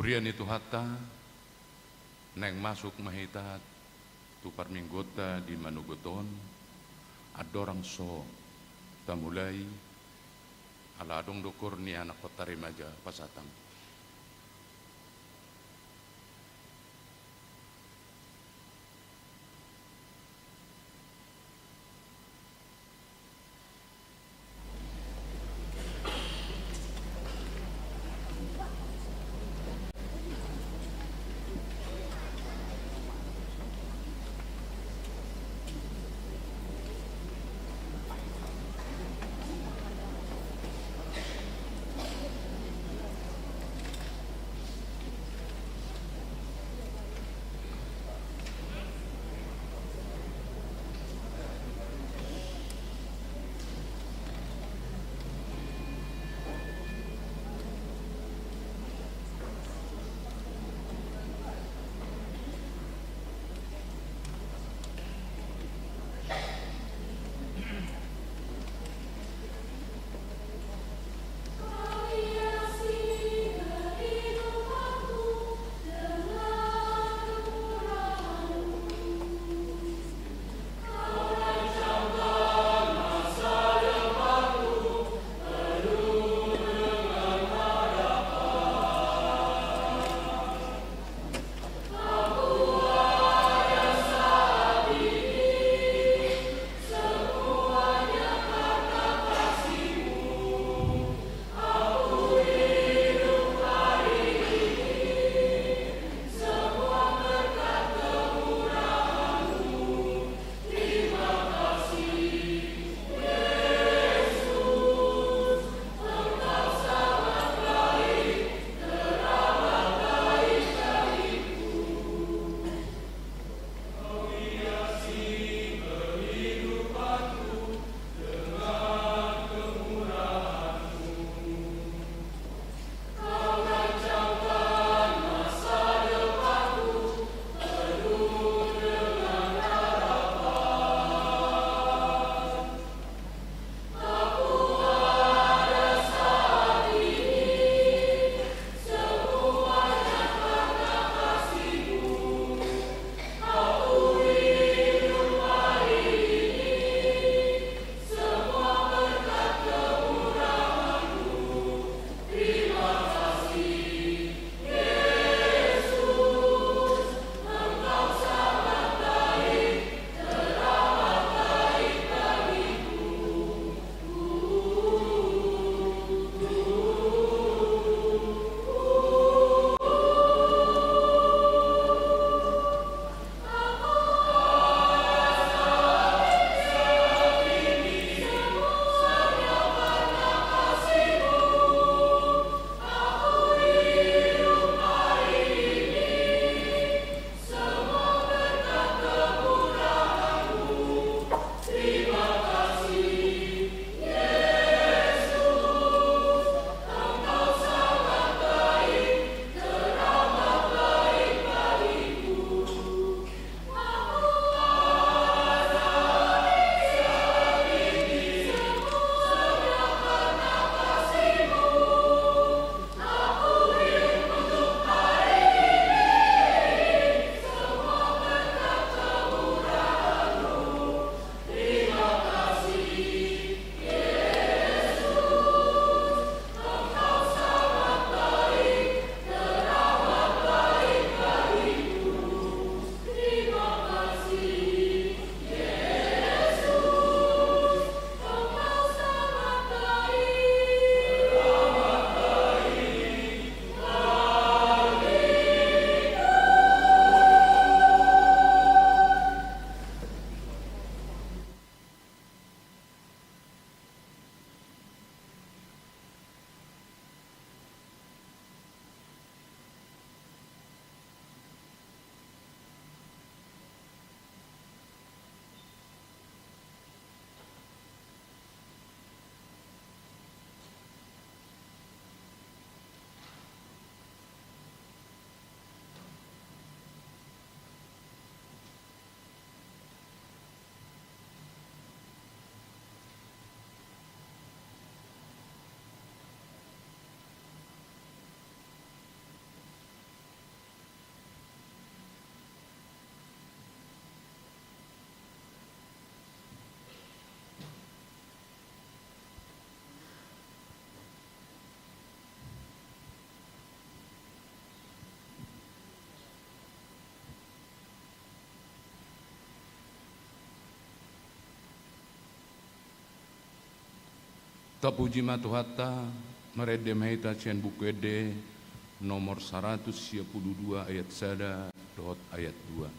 Purian itu hatta neng masuk mahitat tu parminggota di manugoton adorang so tamulai aladong dokur ni anak kota remaja pasatang. Tapuji matuhatta merede mahita cian buku ede nomor 122 ayat 1 dot ayat 2.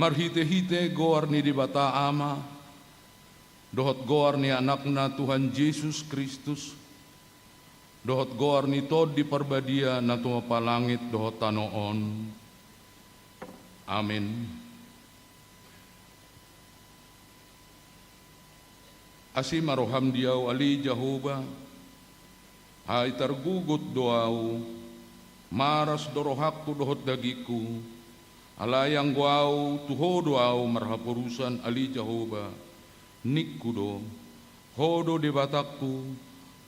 Marhite-hite goar ni di bata ama, dohot goar ni anakna Tuhan Yesus Kristus, dohot goar ni tod di perbadia na tumapalangit dohot tanoon. Amin. Asi maroham diaw ali Jehovah, hay targugot doaw, maras dorohak tu dohot dagiku, alayang guau tuhodo au marhapurusan ali Jehovah nikkudo hodo de batakku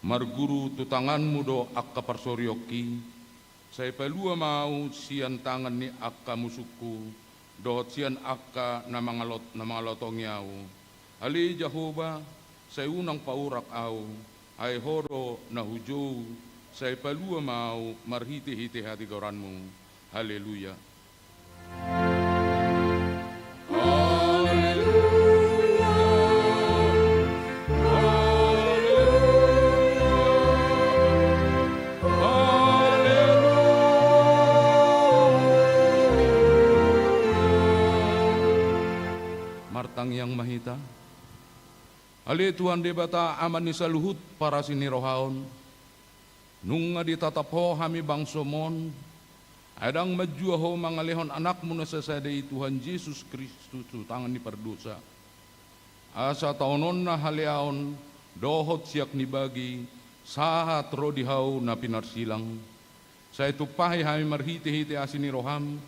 marguru tu tanganmu do akka parsoryoki saya pelua mau sian tangan ni akka musuku dohot sian akka namangalotong yau ali Jehovah saya unang paurak au ay hodo na hujou saya pelua mau marhite-hite hati goranmu. Haleluya. Martang yang mahita, ali Tuhan debata aman ni saluhut para sinirohaon, nunga ditatapho hami bangsomon, adang majuaho mangalehon anakmu na sasadai Tuhan Yesus Kristus tangan ni perdosa. Asa taonon na haleaon, dohot siak ni bagi, sahat rodihau na pinarsilang. Sa itupahi hami marhite-hite asini roham,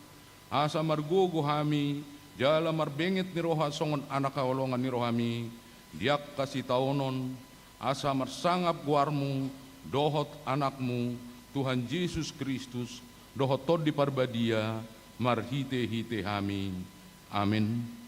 asa margogo hami, jala marbengit ni roha songon anak kaolongan ni rohami, diak kasih taonon, asa marsangap guarmu, dohot anakmu, Tuhan Yesus Kristus, dohot tod di parbadia, marhite-hite hami. Amin.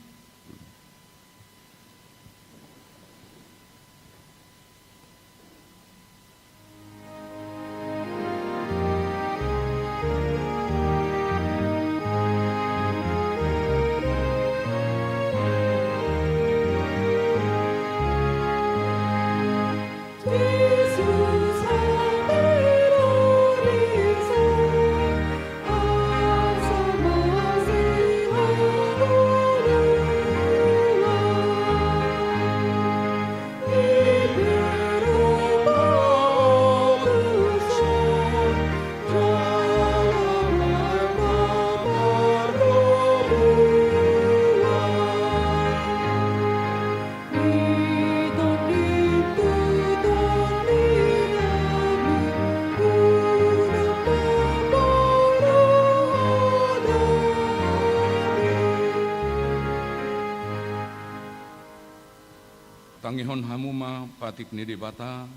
Tangihon hamuma patik ni debata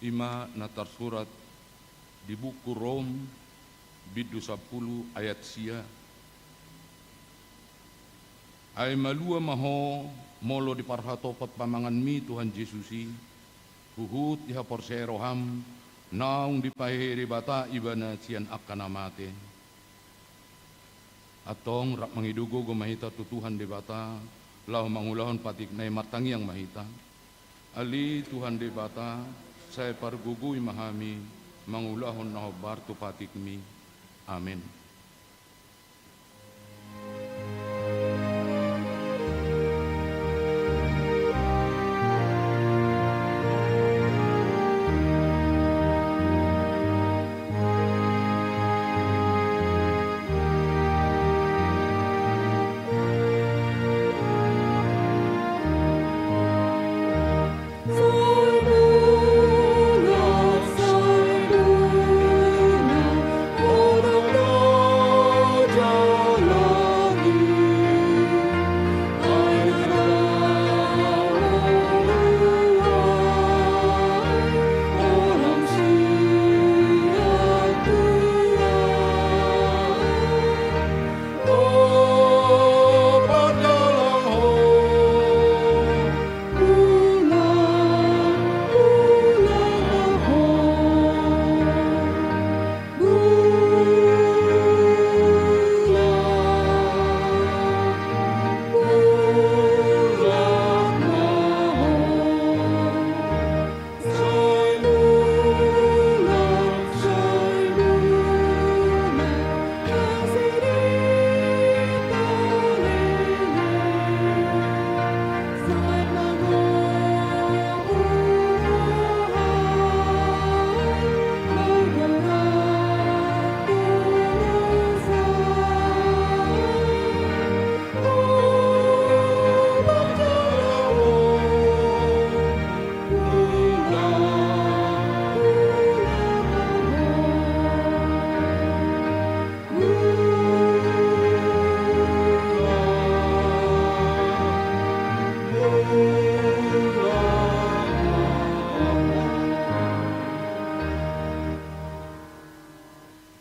ima natar surat di buku Rom bidu 10 ayat sia Ay malua maho molo di parhatopat pamangan mi Tuhan Yesusi. Huhut iha porseroham naung di pahiri bata ibana sian akanamate. Atong rak mangidugo go mahita tutuhan di bata lau mangulahon patik na martangi yang mahita. Ali Tuhan di bata saya pargugui mahami mangulahon na hobar tu patik mi. Amin.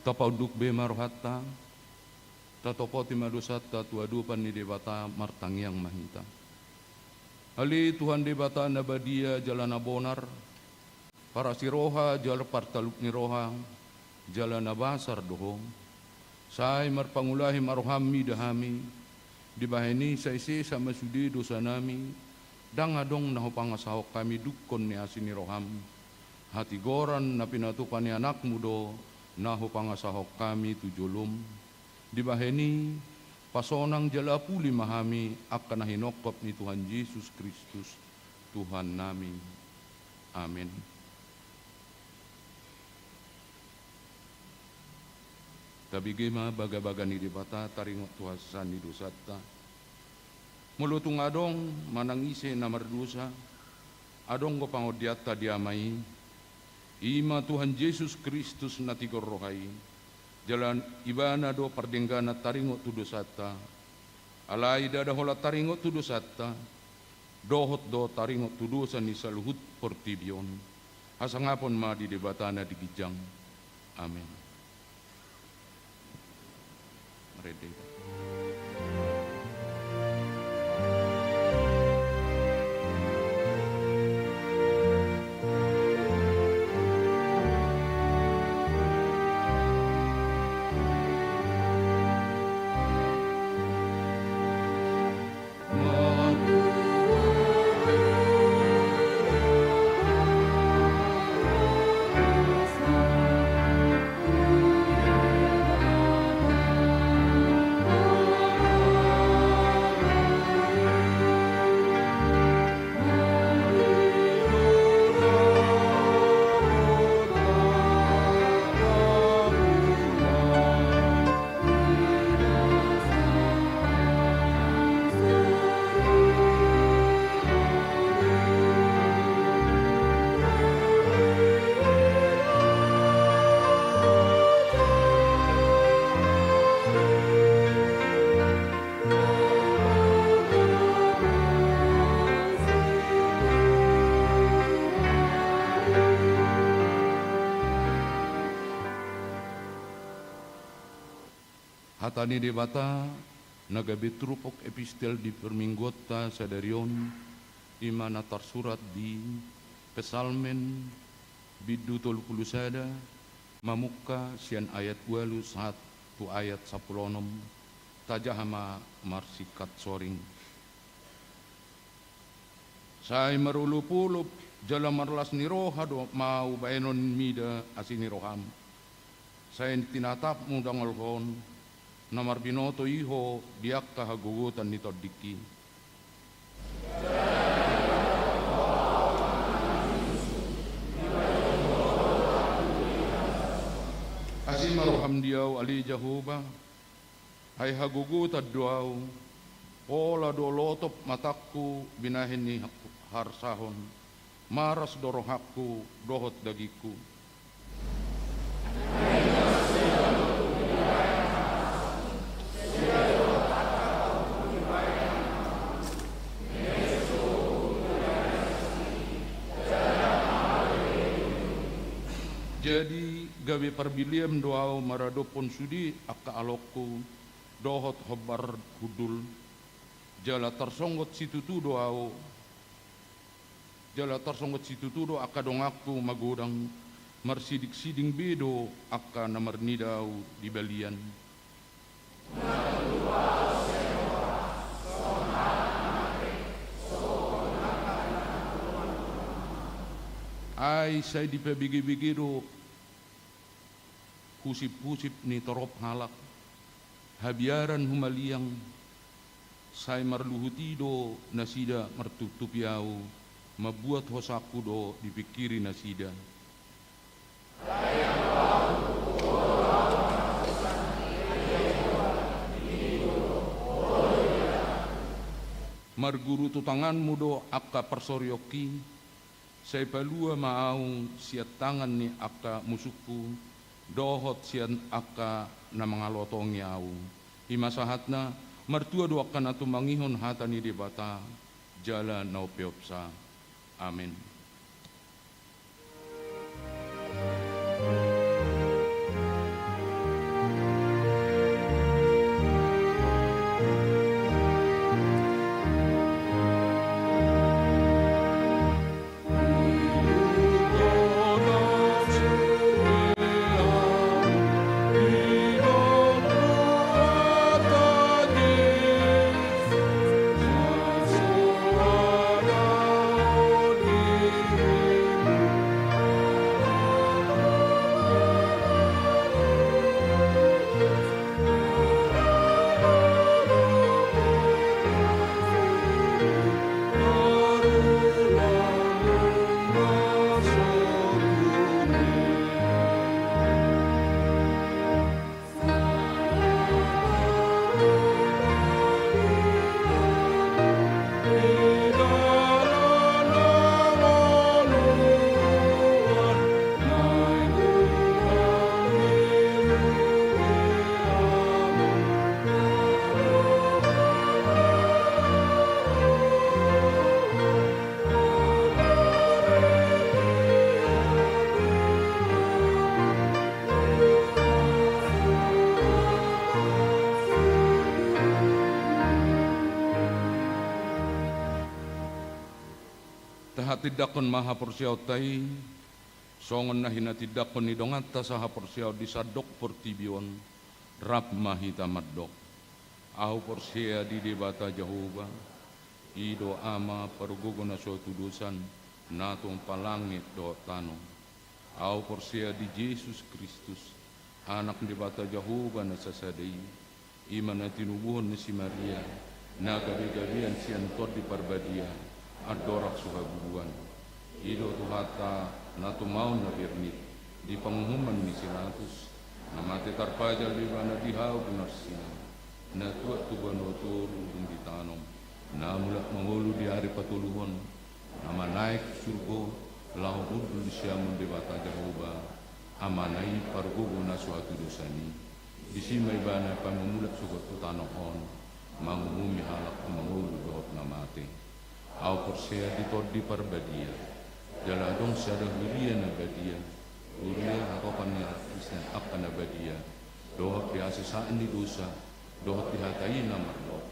Tapauduk be marohatta, tatopoti madusata tuadupan ni debata martangiang mahita. Ali Tuhan debata nabadia jalan abonar, para siroha jalan partaluk ni roha, jalan abasar dohong. Sai marpangulahi marohami dahami, dibaheni saisi sama sudi dosa nami, dang adong naho pangasahok kami dukon ni asini roham. Hati goran na pinatupan ni anak mudo, naho pangasahok kami tujulum. Dibaheni pasonang jalapuli mahami akan nahinokop ni Tuhan Yesus Kristus Tuhan nami. Amin. Tabigima baga-baga ni dibata taringot tuhasan ni dosata. Mulutung adong manangise na mardusa, adong ko pangodiata diamai, ima Tuhan Yesus Kristus na tigor rohai, jalan ibana do pardenggana taringot tu dosata, alai dada hola taringot tu dosata, dohot do taringot tu dosa ni saluhut portibion, hasangapon ma di debatana di gijang. Amin. Ready. Hatani debata nagabitrupok epistel di perminggota sadarion, imana tersurat di Pesalmen bidu 30 mamuka sian ayat 21 ayat 16 tajahama marsikat soring. Saya merulup-ulup jala marlas niroha do mau baenon mida asiniroham. Saya tinatap mudang alhon namar binoto iho diak kahagugutan nito diki. Asimaroham diau ali Jehovah, hai hagugutan doau, ola dolotop mataku binahin ni harsahon, maras dorohakku dohot dagiku. Jadi gawe perbiliam doau maradopon sudi akka alokku dohot hobar kudul jala tersonggot situ tu doau jala tersonggot situ tu do akka dongakku magodang marsidik siding bedo akka namar nidau di balian. Ai saya dipebigi-bigi husip-husip ni torop halak habiaran humaliang saya marluhuti do nasida martutup yau mabuat hosaku do dipikiri nasida. Marguru tutanganmu do akka persoryoki saya palua mau siat tangan ni akka musuku dohot sian akka na mangalotong yau himasahatna martua do akka na tumangihon hatani di bata jala naupeopsa. Amin. Tidakon maha porsiaw tay songon na hinatidakon ni dongata saha porsiaw di sadok portibion rap mahita maddok ahu porsia di debata Jehovah ido ama parugugo na suatu dusan natong palangit do tano ahu porsia di Yesus Kristus anak debata Jehovah na sasadai iman na tinubuhon ni si Maria na gabi-gabian siyan tod di parbadia adorak suhaguguan ido tuhata natu maun na birnit di pangumuman ni siratus na mati tarpajal di mana dihaw bunarsina na tuat tuban otor udung ditanom na mulak mangulu di hari patuluhon na manaik surgo lau udul siamun debata Jehovah amanai pargugo na suatu dosani disimay bana pamumulak sugot utanohon mangumumi halak mangulu dohot na mati au porsia ditod di parbadia jaladong sada huria na badia huria hakopan ni isna apa na badia doa biasa saan di dosa dohot dihatai na marlok,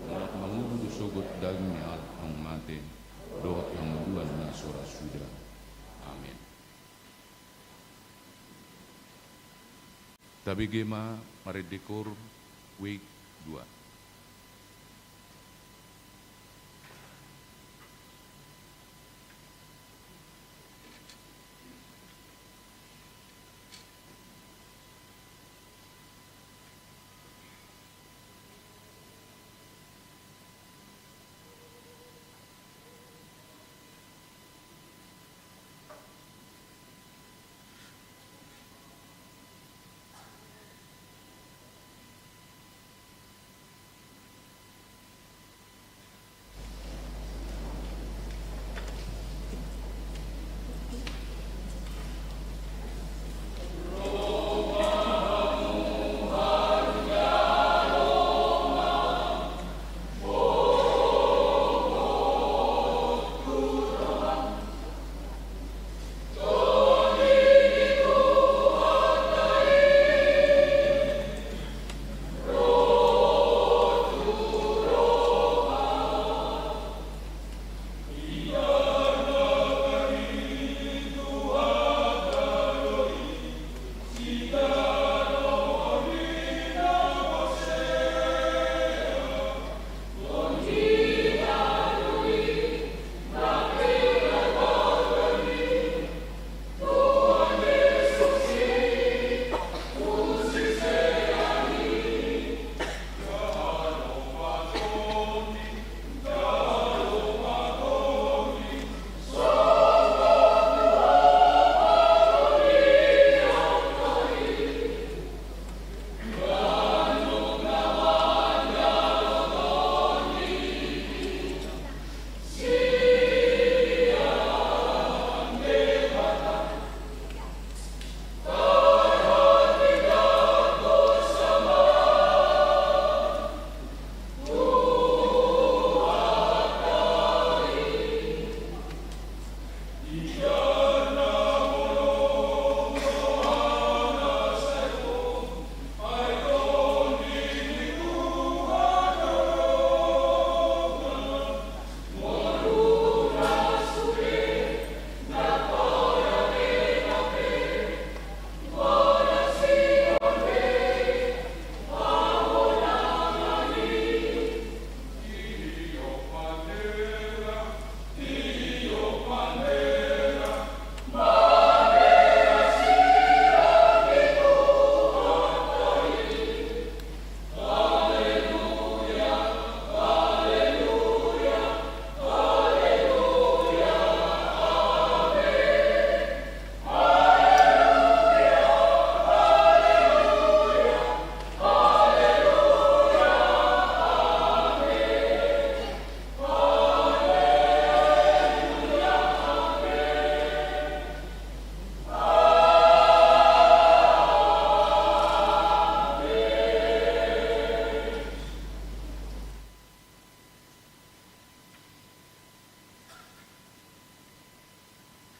ngat mangudu sugut dagingnya ang mate, dohot yang meduan na sora suda. Amin. Tabi gema maridikor week 2.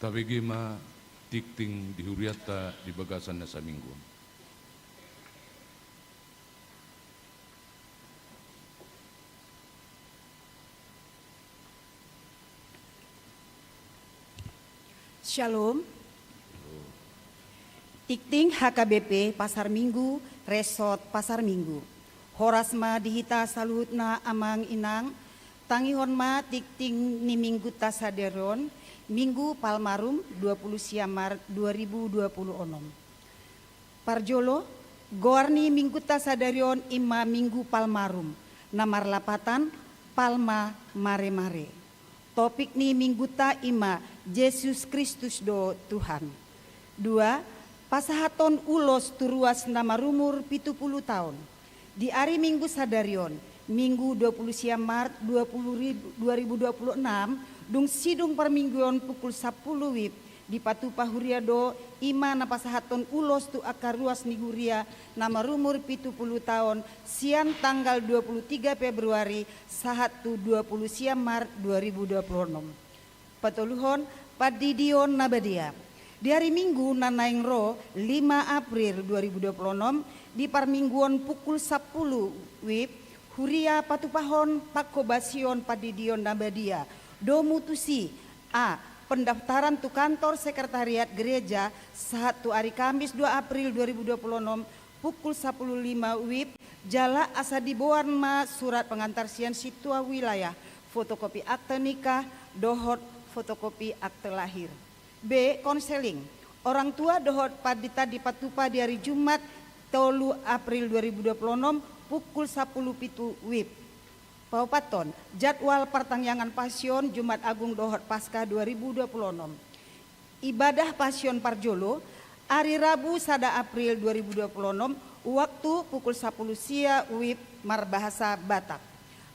Tabigi ma tikting di huriata di bagasan na sa minggu. Shalom. Tikting HKBP Pasar Minggu, Resort Pasar Minggu. Horasma dihita saluhutna amang inang, tangihon ma tikting ni minggu tasaderon, Minggu Palmarum 20 Siamar 2020 onom. Parjolo, goarni minggu tasadarion ima Minggu Palmarum, namar lapatan Palma Mare Mare. Topik ni minggu ta ima Yesus Kristus do Tuhan. 2. Pasahaton ulos turuas nama rumur 70 tahun. Di hari Minggu Sadarion, Minggu 20 Siamar 2026, dung sidung permingguan pukul 10 wib di Patupa Huriado ima na pasahaton ulos tu akar ruas ni Huria nama rumur 70 tahun sian tanggal 23 Februari sahat tu 20 Siamar 2026. Patuluhon Padidion Nabadia. Di hari Minggu nanaing ro 5 April 2026 di parmingguan pukul 10 WIB Huria Patupahon Pakobasion Padidion Nabadia Domutusi A. Pendaftaran tu kantor sekretariat gereja saat tu hari Kamis 2 April 2026 pukul 10.05 WIB Jala asa diboan ma surat pengantar sian situa wilayah fotokopi akte nikah dohot fotokopi akte lahir. B. Konseling orang tua dohot padita di Patupa di hari Jumat 3 April 2026 pukul 10.07 WIB. Paupaton jadwal pertangyangan pasion Jumat Agung Dohot Paskah 2026. Ibadah pasion Parjolo hari Rabu 1 April 2026 waktu pukul 10 sia WIB Marbahasa Batak.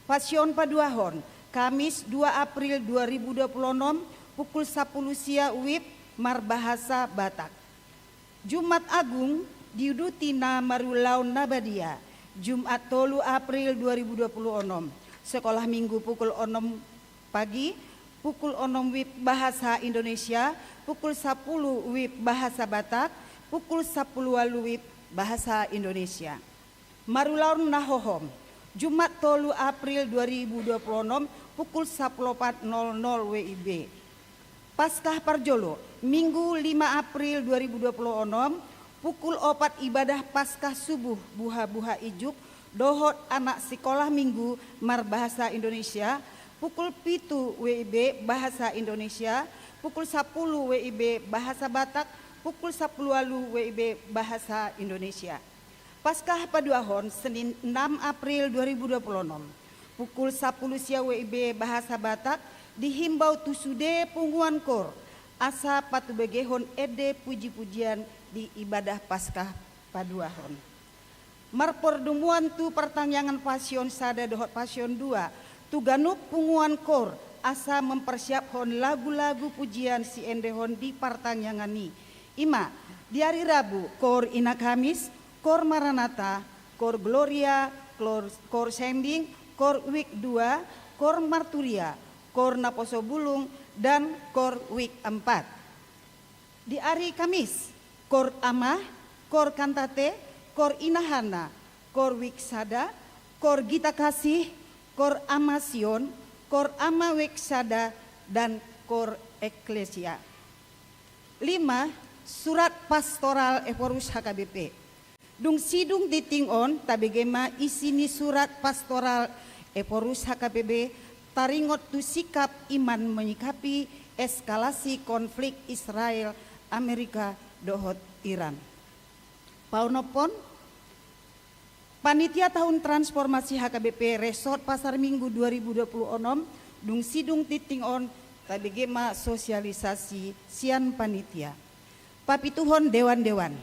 Pasion Paduahon Kamis 2 April 2026 pukul 10 sia WIB Marbahasa Batak. Jumat Agung diudutina Marulaun Nabadia Jumat 3 April 2026 sekolah minggu pukul 6 pagi pukul 6 WIB Bahasa Indonesia pukul 10 WIB Bahasa Batak pukul 10 WIB Bahasa Indonesia. Marulaun Nahohom Jumat 3 April 2026 pukul 14.00 WIB. Paskah Parjolo Minggu 5 April 2026 pukul 4 ibadah Paskah subuh buha-buha ijuk dohot anak sekolah minggu Marbahasa Indonesia pukul 7 WIB Bahasa Indonesia pukul 10 WIB Bahasa Batak pukul 10 WIB Bahasa Indonesia. Paskah Paduahon Senin 6 April 2026 pukul 10 sia WIB Bahasa Batak dihimbau tusude punguan kor asa patu begehon ede puji-pujian di ibadah Paskah Paduahon. Marpordumuan tu pertangyangan pasion sada dohot pasion 2 tu ganup punguan kor asa mempersiaphon lagu-lagu pujian si endehon di pertangyangan ni. Ima di hari Rabu kor Ina Kamis, kor Maranatha, kor Gloria, kor Sending, kor Wik 2, kor Marturia, kor Naposo Bulung dan kor Wik 4. Di hari Kamis kor Amah, kor Kantate, kor Inahana, kor Wiksada, kor Gita Kasih, kor Amasion, kor Ama Wiksada dan kor Eklesia. 5. Surat pastoral Eporus HKBP. Dung sidung ditingon tabegema isini surat pastoral Eporus HKBP taringot tu sikap iman menyikapi eskalasi konflik Israel Amerika dohot Iran. Paunopon Panitia Tahun Transformasi HKBP Resort Pasar Minggu 2026 dung sidung titingon tabegema sosialisasi sian panitia. Papituhon dewan-dewan.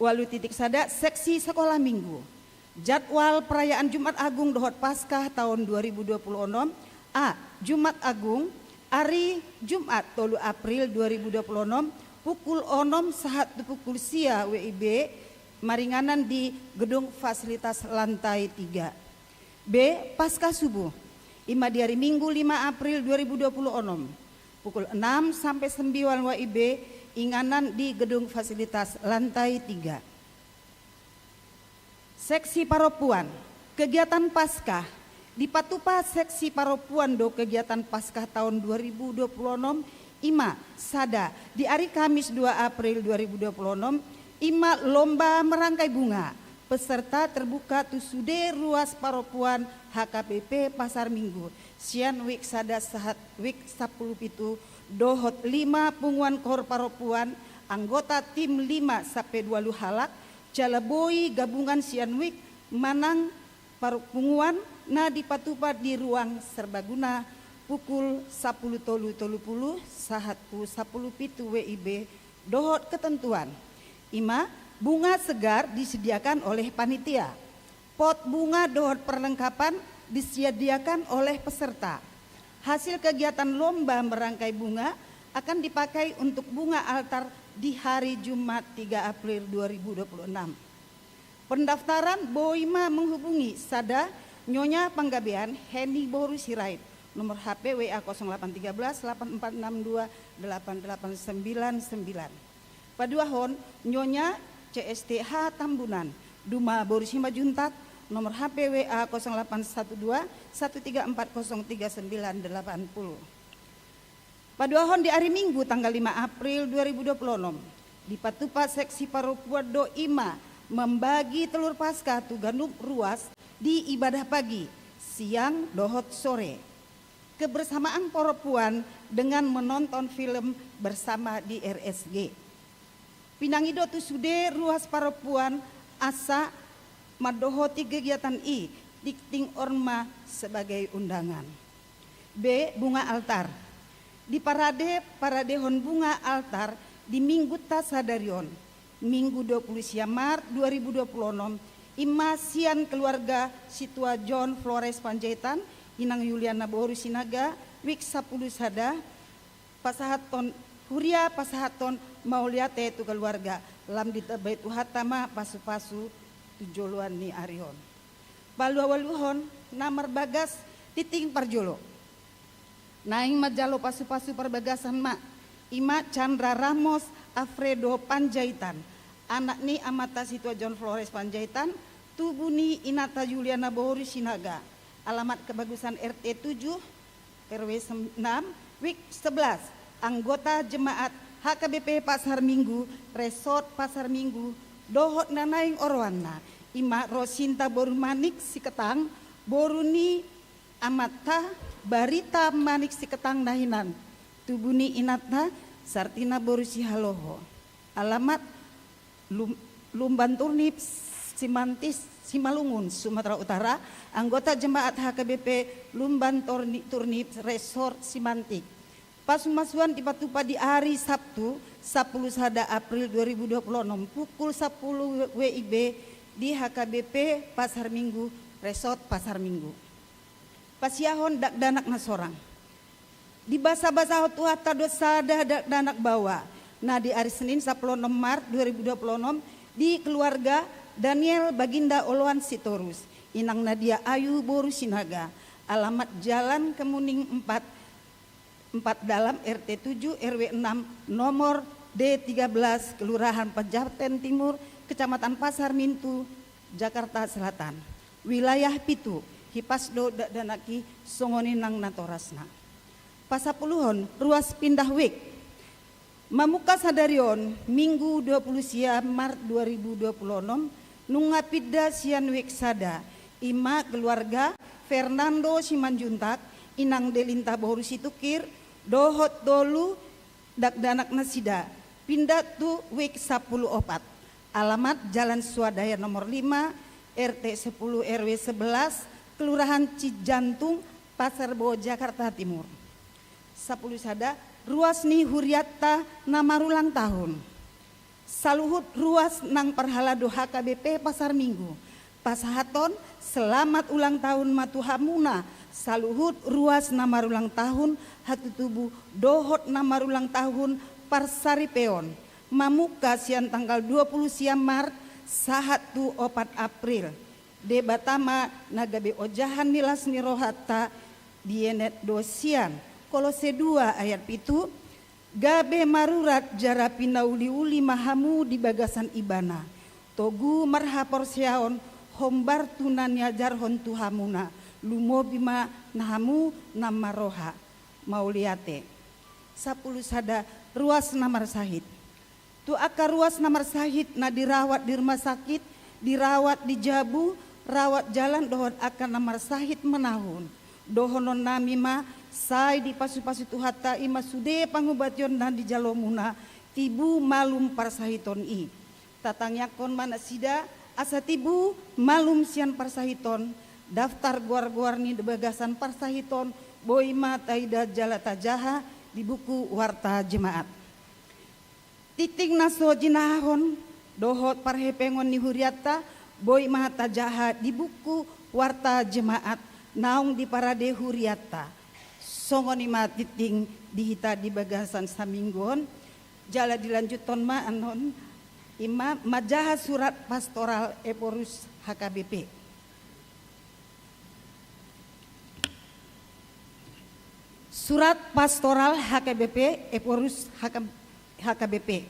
Walu titik sada seksi sekolah minggu. Jadwal perayaan Jumat Agung dohot Paskah tahun 2026. A. Jumat Agung hari Jumat 3 April 2026 pukul 6 saat pukul sia WIB maringanan di gedung fasilitas lantai 3. B. Paskah subuh ima di hari Minggu 5 April 2026 pukul 6 sampai 9 WIB inganan di gedung fasilitas lantai 3. Seksi Paropuan kegiatan Paskah di Patupa seksi Paropuan do kegiatan Paskah tahun 2026 ima sada di hari Kamis 2 April 2026 ima lomba merangkai bunga peserta terbuka tusude ruas Paropuan HKBP Pasar Minggu sian wik sada sahat wik 10 pitu dohot 5 punguan kor Paropuan anggota tim 5 sampai 20 halak calaboi gabungan sian wik manang punguan na di Patupa di ruang serbaguna pukul 10.30 sahat 10 pitu WIB dohot ketentuan. Ima bunga segar disediakan oleh panitia. Pot bunga dohot perlengkapan disediakan oleh peserta. Hasil kegiatan lomba merangkai bunga akan dipakai untuk bunga altar di hari Jumat 3 April 2026. Pendaftaran Boima menghubungi Sada Nyonya Panggabean Henny Boru Sirait nomor HP WA 0813 8462 8899. Paduahon Nyonya CSTH Tambunan, Duma Borisima Juntat, nomor HP WA 0812 134039080. Paduahon di hari Minggu tanggal 5 April 2026 di Patupa Seksi Paropuan Do Ima membagi telur pasca Tuganup ruas di ibadah pagi, siang, dohot sore. Kebersamaan Paropuan dengan menonton film bersama di RSG. Pinangido tu sude ruas Paropuan asa madohoti kegiatan dikting orma sebagai undangan. B. Bunga altar. Di paradehon bunga altar di Minggu Tasadarion, Minggu 20 Maret 2026, imasian keluarga Situa John Flores Panjaitan, Inang Yuliana Boru Sinaga, Wik 10 Sada, Pasahaton Huria Pasahaton Mauliate tu keluarga, lam ditabai tu hatama pasu-pasu tujoluan ni Arion. Baluawaluhon namar bagas titing parjolo. Naing majalo pasu-pasu perbagasan mak Ima Chandra Ramos Alfredo Panjaitan, anak ni amata Situa John Flores Panjaitan, tubuni Inata Juliana Boru Sinaga, alamat kebagusan RT 7 RW 6 Wik 11, anggota jemaat HKBP Pasar Minggu, Resort Pasar Minggu, dohot nanaing orwana, Ima Rosinta Boru Manik Siketang, Boruni amata Barita Manik Siketang Dahinan, tubuni Inatna Sartina Boru Sihaloho, alamat Lumban Turnip Simantis Simalungun Sumatera Utara, anggota jemaat HKBP Lumban Turnip Resort Simantik. Pasumasuan di Patupa di hari Sabtu 10 Sada April 2026 pukul 10 WIB di HKBP Pasar Minggu Resort Pasar Minggu. Pasiahon dak danak nasorang. Di basa-basa tuata dosa dak danak bawa. Nah di hari Senin 10 Maret 2026 di keluarga Daniel Baginda Oloan Sitorus, Inang Nadia Ayu Boru Sinaga, alamat Jalan Kemuning 4 dalam RT 7 RW 6 nomor D13 Kelurahan Pejaten Timur, Kecamatan Pasar Mintu, Jakarta Selatan. Wilayah Pitu Hipasdo danaki songoni nang natorasna. Pasapuluhon ruas pindah wik. Mamuka sadarion Minggu 20 Maret 2026 nungapida sian wik sada. Ima keluarga Fernando Simanjuntak, Inang Delinta Boru Situkir, dohot dolu dak danak nasida. Pindah tu wik 10 opat. Alamat Jalan Swadaya nomor 5 RT 10 RW 11 Kelurahan Cijantung, Pasar Bo, Jakarta Timur. 10 Sada, ruas ni Huriata namarulang tahun. Saluhut ruas nang perhalado HKBP Pasar Minggu. Pasahaton selamat ulang tahun Matuhamuna. Saluhut ruas namarulang tahun hatu tubuh dohot namarulang tahun Parsari Peon. Mamuka sian tanggal 20 Maret sahat tu 4 April. Debatama nagabe ojahan nilas nirohata dienet dosian Kolose 2 ayat 7 gabe marurat jara pinauli-uli mahamu di bagasan ibana togu marhapor siaon hombar tunanya jarhon tuhamuna lumo bima nahamu namaroha mauliate 10 Sada ruas namar sahid tu akar ruas namar sahid na dirawat di rumah sakit dirawat di Jabu rawat jalan dohon akan namar sahid menahun dohonon namima sai di pasu-pasu tuhata ima sude pangubation dan di jalomuna tibu malum parsahiton i tatangyakon mana sida asa tibu malum sian parsahiton daftar guar-guar ni bagasan parsahiton boima taida jalata jaha di buku warta jemaat titing naso jinahon dohot parhepengon ni huriata boy mahata jaha di buku warta jemaat naung di parade huriata songoni matiting dihita di bagasan saminggon jala dilanjuton ma anon ima majaha surat pastoral Eporus HKBP Surat Pastoral HKBP, Eporus HKBP.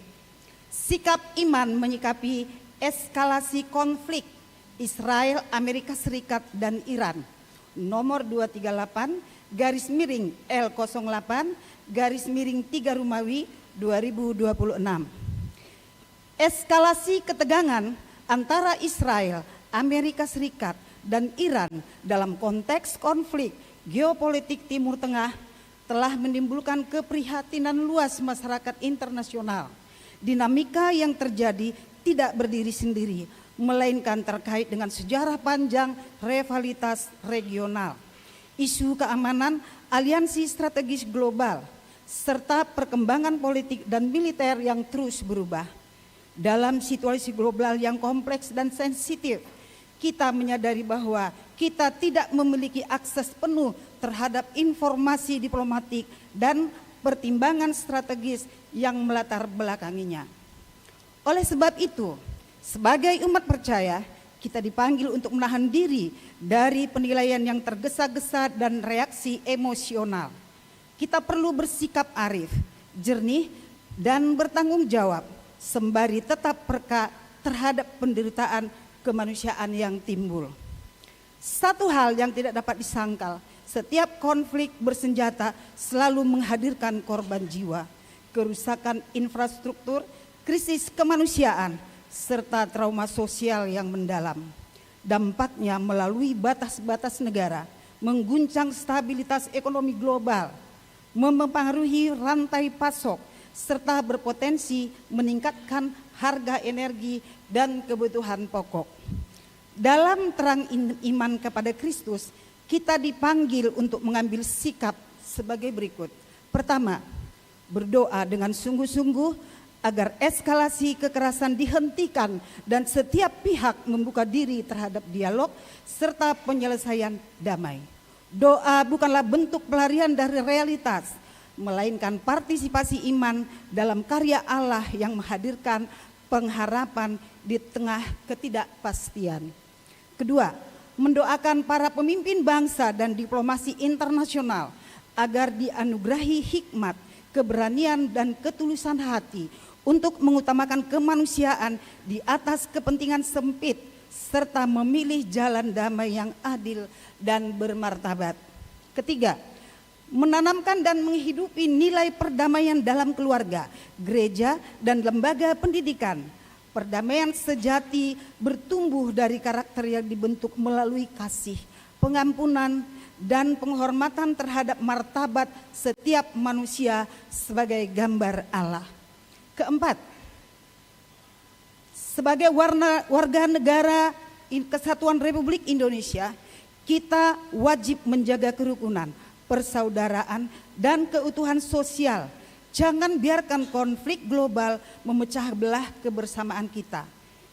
Sikap iman menyikapi eskalasi konflik Israel, Amerika Serikat, dan Iran. Nomor 238 L08 3 Romawi 2026. Eskalasi ketegangan antara Israel, Amerika Serikat, dan Iran dalam konteks konflik geopolitik Timur Tengah telah menimbulkan keprihatinan luas masyarakat internasional. Dinamika yang terjadi tidak berdiri sendiri, melainkan terkait dengan sejarah panjang rivalitas regional, isu keamanan, aliansi strategis global, serta perkembangan politik dan militer yang terus berubah. Dalam situasi global yang kompleks dan sensitif, kita menyadari bahwa kita tidak memiliki akses penuh terhadap informasi diplomatik dan pertimbangan strategis yang melatar belakanginya. Oleh sebab itu, sebagai umat percaya, kita dipanggil untuk menahan diri dari penilaian yang tergesa-gesa dan reaksi emosional. Kita perlu bersikap arif, jernih, dan bertanggung jawab, sembari tetap peka terhadap penderitaan kemanusiaan yang timbul. Satu hal yang tidak dapat disangkal, setiap konflik bersenjata selalu menghadirkan korban jiwa, kerusakan infrastruktur, krisis kemanusiaan, serta trauma sosial yang mendalam. Dampaknya melalui batas-batas negara, mengguncang stabilitas ekonomi global, mempengaruhi rantai pasok, serta berpotensi meningkatkan harga energi dan kebutuhan pokok. Dalam terang iman kepada Kristus, kita dipanggil untuk mengambil sikap sebagai berikut. Pertama, berdoa dengan sungguh-sungguh agar eskalasi kekerasan dihentikan dan setiap pihak membuka diri terhadap dialog serta penyelesaian damai. Doa bukanlah bentuk pelarian dari realitas, melainkan partisipasi iman dalam karya Allah yang menghadirkan pengharapan di tengah ketidakpastian. Kedua, mendoakan para pemimpin bangsa dan diplomasi internasional agar dianugerahi hikmat, keberanian, dan ketulusan hati untuk mengutamakan kemanusiaan di atas kepentingan sempit serta memilih jalan damai yang adil dan bermartabat. Ketiga, menanamkan dan menghidupi nilai perdamaian dalam keluarga, gereja, dan lembaga pendidikan. Perdamaian sejati bertumbuh dari karakter yang dibentuk melalui kasih, pengampunan, dan penghormatan terhadap martabat setiap manusia sebagai gambar Allah. Keempat, sebagai warga negara Kesatuan Republik Indonesia, kita wajib menjaga kerukunan, persaudaraan, dan keutuhan sosial. Jangan biarkan konflik global memecah belah kebersamaan kita.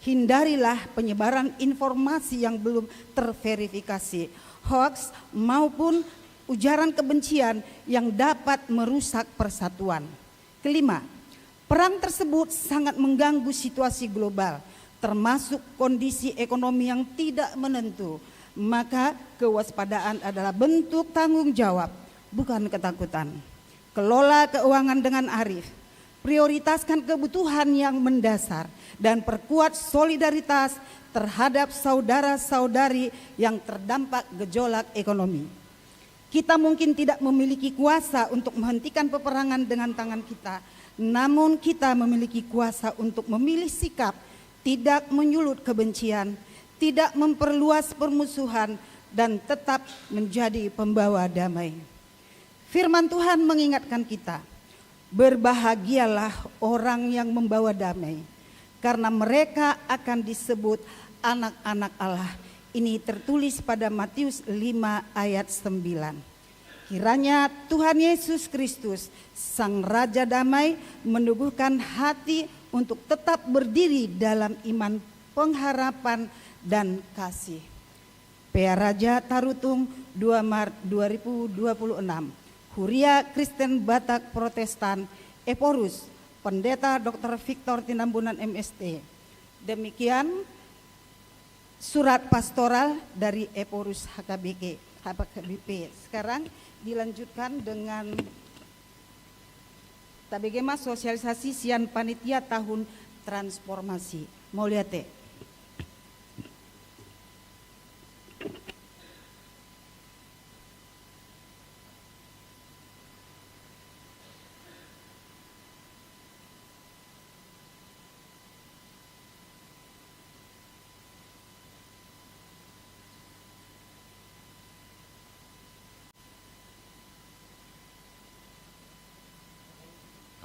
Hindarilah penyebaran informasi yang belum terverifikasi, hoax maupun ujaran kebencian yang dapat merusak persatuan. Kelima, perang tersebut sangat mengganggu situasi global, termasuk kondisi ekonomi yang tidak menentu. Maka kewaspadaan adalah bentuk tanggung jawab, bukan ketakutan. Kelola keuangan dengan arif, prioritaskan kebutuhan yang mendasar, dan perkuat solidaritas terhadap saudara-saudari yang terdampak gejolak ekonomi. Kita mungkin tidak memiliki kuasa untuk menghentikan peperangan dengan tangan kita, namun kita memiliki kuasa untuk memilih sikap, tidak menyulut kebencian, tidak memperluas permusuhan, dan tetap menjadi pembawa damai. Firman Tuhan mengingatkan kita, berbahagialah orang yang membawa damai, karena mereka akan disebut anak-anak Allah. Ini tertulis pada Matius 5 ayat 9. Kiranya Tuhan Yesus Kristus, Sang Raja Damai, meneguhkan hati untuk tetap berdiri dalam iman, pengharapan, dan kasih. PA Raja Tarutung 2 Maret 2026. Huria Kristen Batak Protestan, Eporus, Pendeta Dr. Victor Tinambunan MST. Demikian surat pastoral dari Eporus HKBP. Sekarang dilanjutkan dengan tabegema sosialisasi sian panitia tahun transformasi. Mau lihat teh.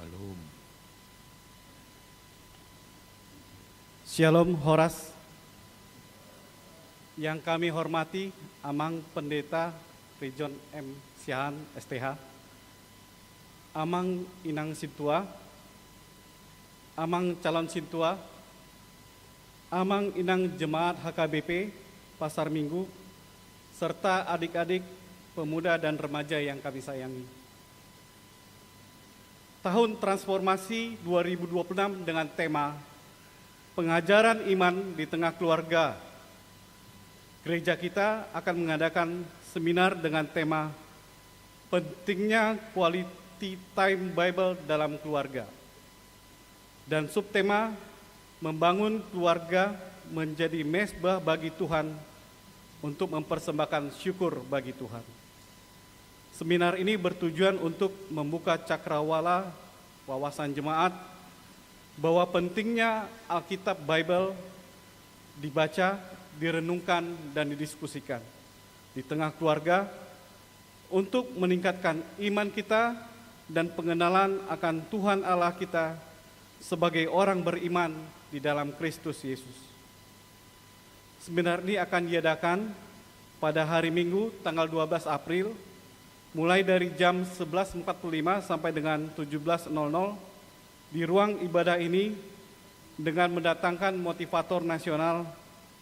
Halo. Shalom Horas. Yang kami hormati Amang Pendeta Region M. Siahan STH, Amang Inang Sintua, Amang Calon Sintua, Amang Inang Jemaat HKBP Pasar Minggu, serta adik-adik pemuda dan remaja yang kami sayangi. Tahun Transformasi 2026 dengan tema Pengajaran Iman di Tengah Keluarga. Gereja kita akan mengadakan seminar dengan tema Pentingnya Quality Time Bible dalam Keluarga. Dan subtema Membangun Keluarga menjadi mesbah bagi Tuhan untuk mempersembahkan syukur bagi Tuhan. Seminar ini bertujuan untuk membuka cakrawala wawasan jemaat bahwa pentingnya Alkitab Bible dibaca, direnungkan, dan didiskusikan di tengah keluarga untuk meningkatkan iman kita dan pengenalan akan Tuhan Allah kita sebagai orang beriman di dalam Kristus Yesus. Seminar ini akan diadakan pada hari Minggu tanggal 12 April mulai dari jam 11.45 sampai dengan 17.00 di ruang ibadah ini dengan mendatangkan motivator nasional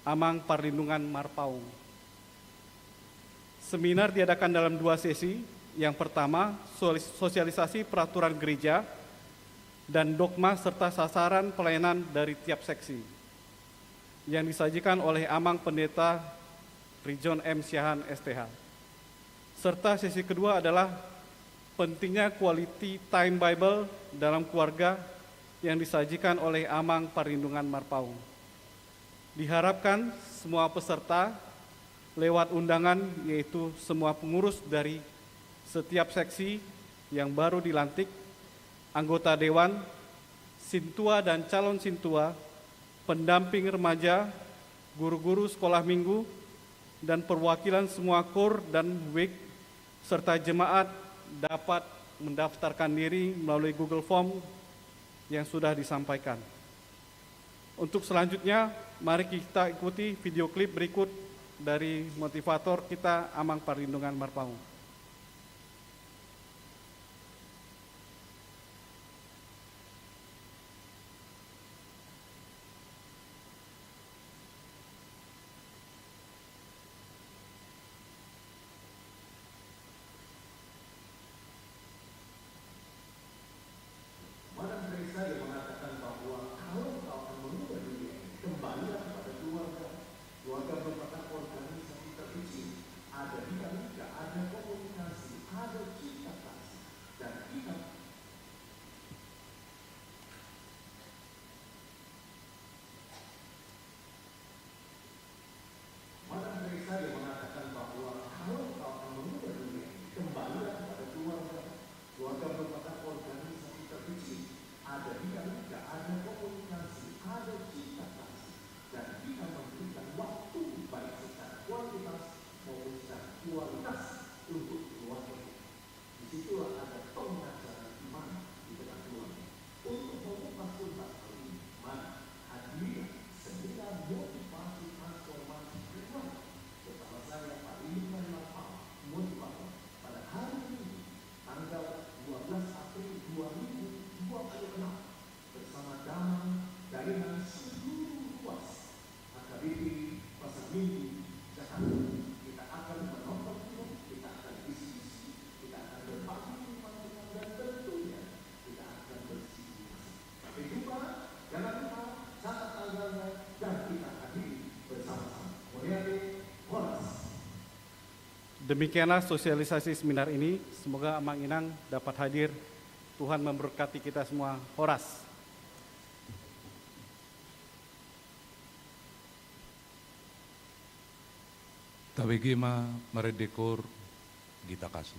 Amang Perlindungan Marpaung. Seminar diadakan dalam 2 sesi. Yang pertama, sosialisasi peraturan gereja dan dogma serta sasaran pelayanan dari tiap seksi yang disajikan oleh Amang Pendeta Region M. Siahan STH. Serta sesi kedua adalah pentingnya quality time Bible dalam keluarga yang disajikan oleh Amang Perlindungan Marpaung. Diharapkan semua peserta lewat undangan, yaitu semua pengurus dari setiap seksi yang baru dilantik, anggota dewan, sintua dan calon sintua, pendamping remaja, guru-guru sekolah minggu, dan perwakilan semua KOR dan WIK serta jemaat dapat mendaftarkan diri melalui Google Form yang sudah disampaikan. Untuk selanjutnya, mari kita ikuti video klip berikut dari motivator kita Amang Perlindungan Marpaung. Kita akan menonton film, kita akan diskusi, kita akan berbagi Demikianlah sosialisasi seminar ini. Semoga Amang Inang dapat hadir. Tuhan memberkati kita semua. Horas. Tabegima maredekor kita kasih.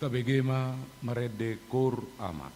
kabegema marede kur ama.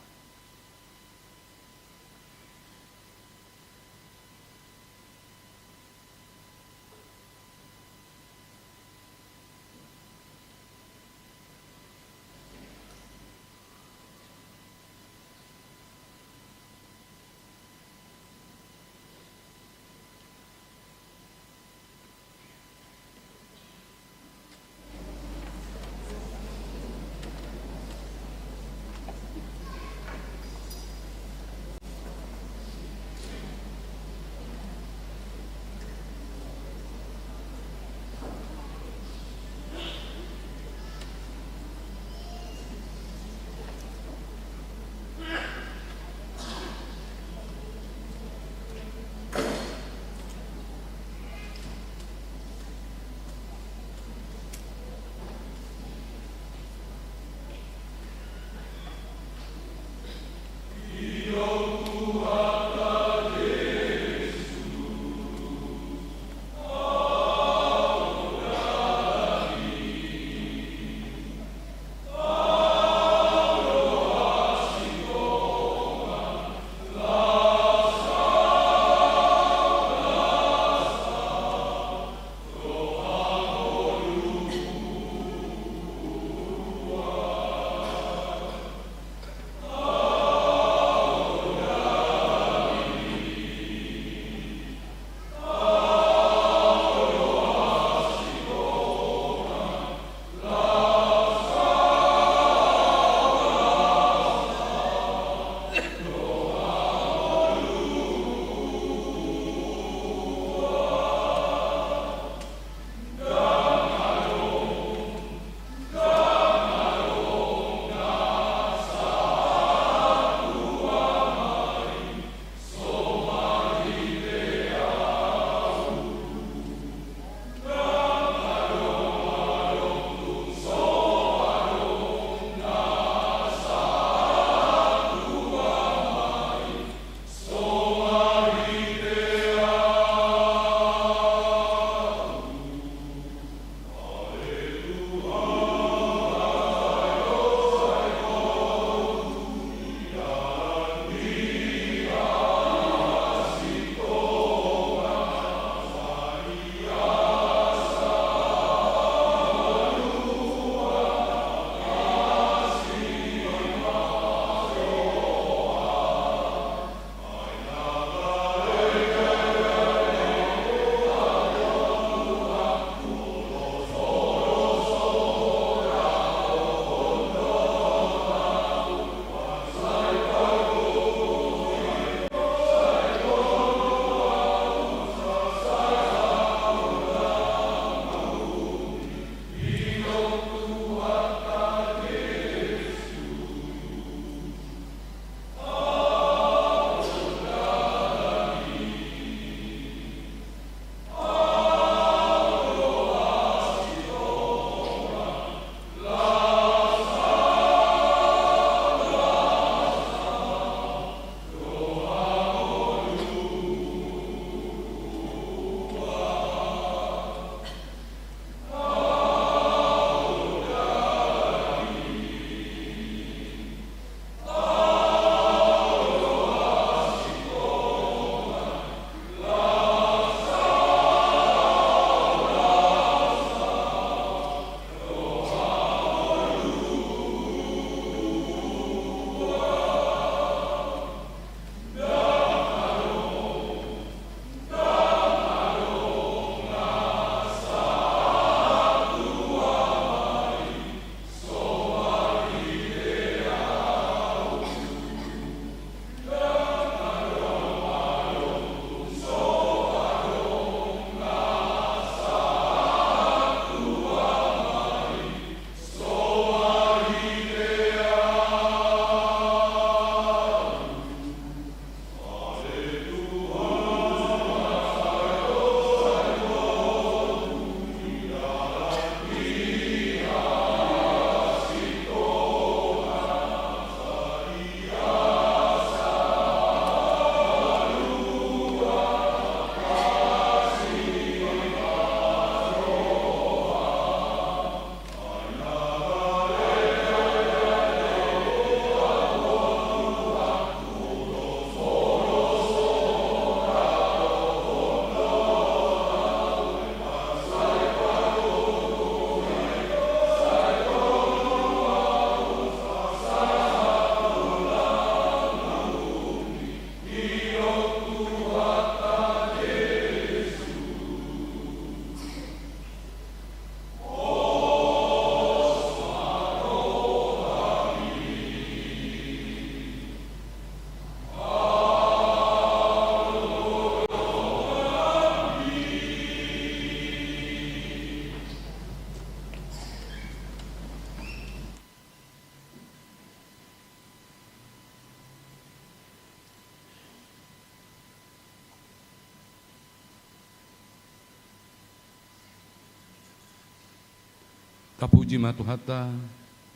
Kapuji matuhata,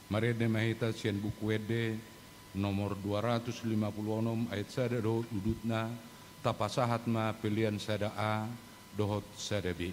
marede mahita sian buku ede, nomor 256 ayat sada dohot udutna, tapasahat ma pilihan sada A, dohot sada B.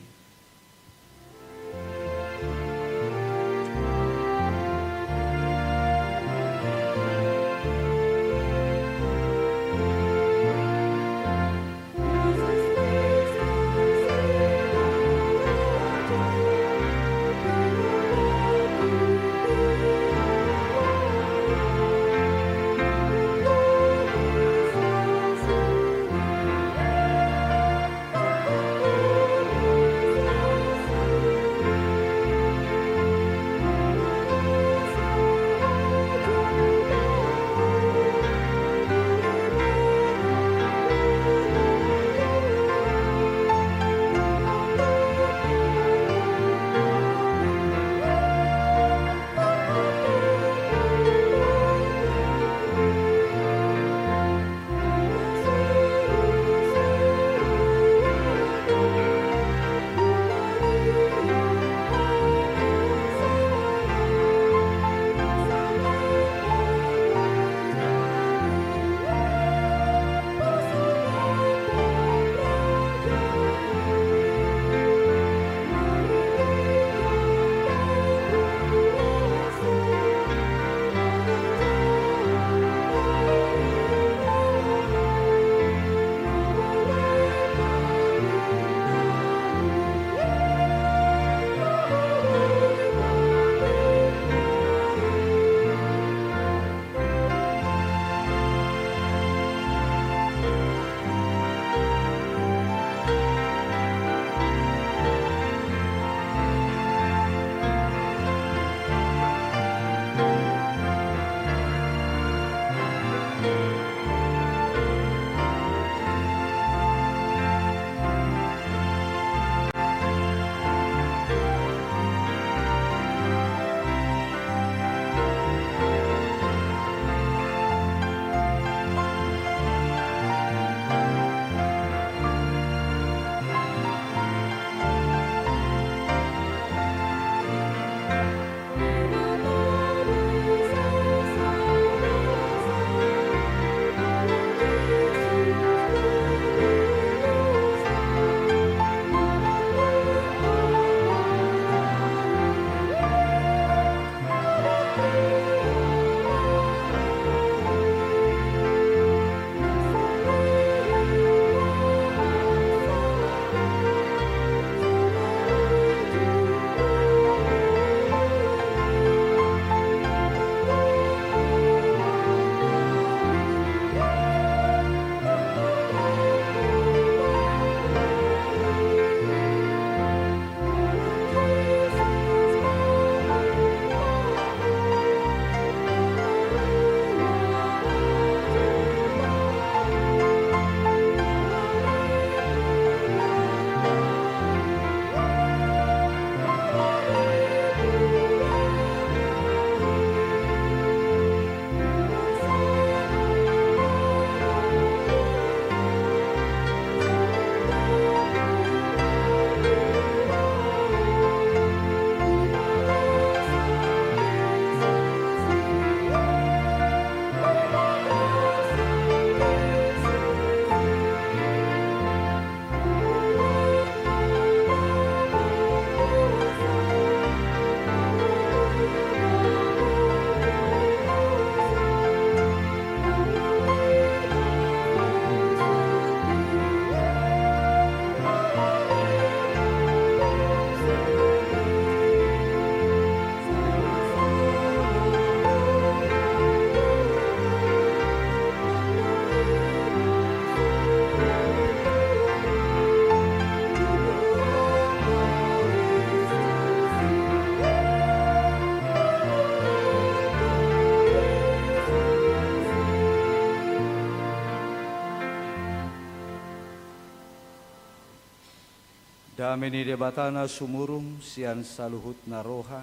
Dameni debatana sumurum sian saluhut naroha.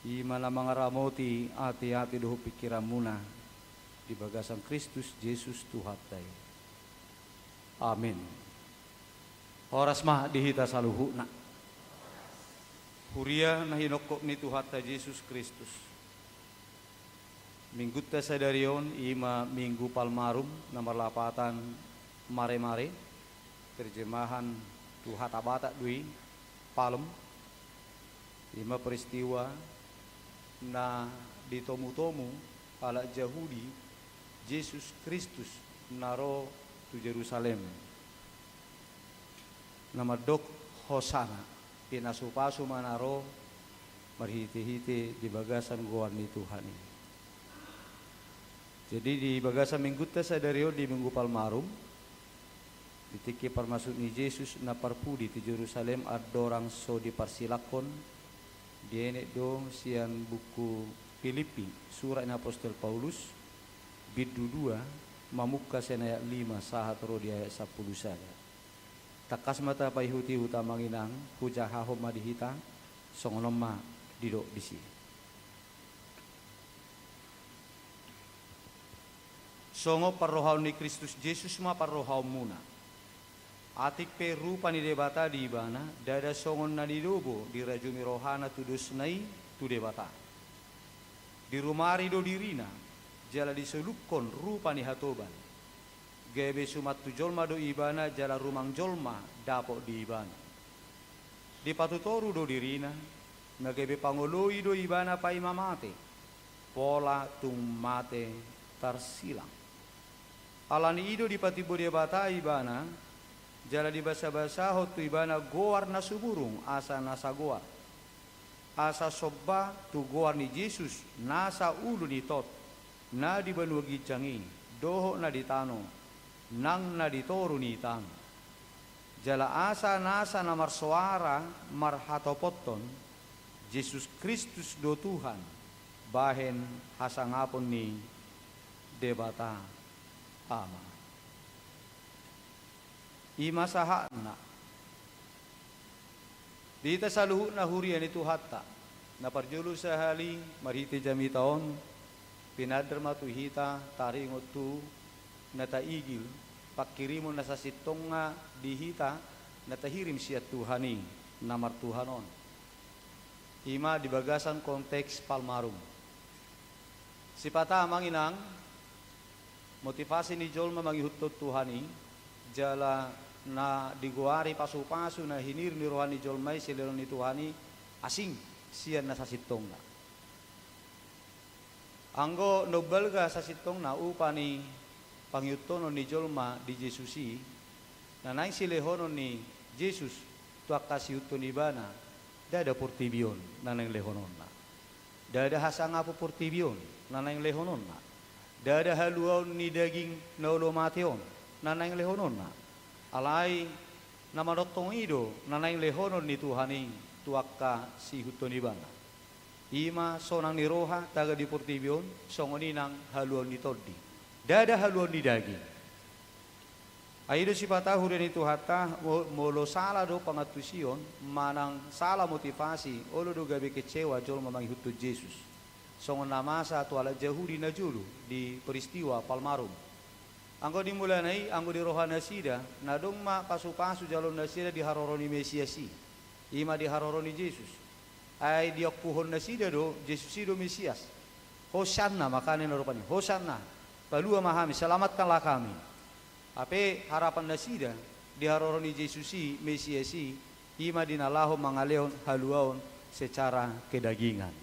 Imana mangaramoti hati-hati dohu pikiran muna di bagasan Kristus Yesus Tuhatai. Amin. Horas mah dihita saluhutna. Huria na hinokok ni Tuhata Yesus Kristus. Minggutta sadarion ima Minggu Palmarum nomor 8 mare-mare. Terjemahan Tuhata Batak Dwi Palem. Ima peristiwa na ditomu-tomu ala Yahudi Yesus Kristus naro tu Jerusalem. Nama dok Hosana. Pinasupasu manaro marhiti-hiti di bagasan goan ni Tuhan ini. Jadi di bagasan minggutta sadario di Minggu Palmarum ditiki permasuk ni Yesus na parpudi di Jerusalem adorang so di parsilakon dienek do sian buku Filipi surat ni Apostol Paulus bidu 2 mamuka sen ayat 5 sahat ro di ayat 10 saja. Takas mata paihuti utamanginang puja hahom madihita songonoma didok bisi. Songo parrohaun ni Kristus Yesus ma parrohaun muna. Atik pe rupa ni debata di ibana dada songon na didobo di rajumi rohana tudus nai tu debata. Di rumari do dirina jala diselukon rupa ni hatoban. Gebe sumat tu jolma do ibana jala rumang jolma dapok di ibana. Di patutoru do dirina nagebe pangoloi do ibana pa imamate pola tung mate tarsilang. Alani ido di patibo dia bata ibana jala di basa-basa hotu ibana goar na sumurung asa nasa goar. Asa sobba tu goar ni Yesus nasa ulu ni tot na di benua gijangi doho na ditano nang na ditoru ni tang jala asa nasa na marsuara marhatopoton Yesus Kristus do Tuhan bahen hasangapon ni debata ama ima sahana dita saluhu na hurian itu hatta na parjulu sahali marhiti jami taon pinaderma tuhita taringot tu nata igil pakirimon na sa sitong nga dihita natahirim siya Tuhani namar Tuhanon ima di bagasan konteks Palmarum sipata manginang motivasi ni jolma mangihutot Tuhani jala na diguari pasu-pasu na hinir ni rohani jolmai sileron ni Tuhani asing siya na sa sitong na anggo nobelga sa sitong na upani pangyutono ni jolma di Jesusi na naing silehonon ni Jesus tuak kasiyuton ibana dada portibion na naing lehonon na dada hasanga po portibion na naing lehonon na dada haluaon ni daging na ulomateon na naing lehonon na alay na manotong ido na naing lehonon ni Tuhaning tuak kasiyuton ibana ima sonang ni roha taga di portibion songoninang haluaon ni todi dada haluan di daging. Aido si patah hurin itu hatta molo salah do pangatusion manang salah motivasi olo do gabe kecewa jol memang hutu Yesus. Songon nama satu ala Yahudi na julu di peristiwa Palmarum. Anggo dimulanai anggo di rohana sida nadong ma pasu-pasu jalon nasida di haroroni Mesiasi. Ima di haroroni Yesus. Ai diokpuhon nasida do Yesus do Mesias. Hosanna makane narupani. Hosanna. Palua mahami, selamatkanlah kami. Ape harapan nasida di haroroni Yesusi, Mesiasi, ima dinalaho mangalehon haluaon secara kedagingan.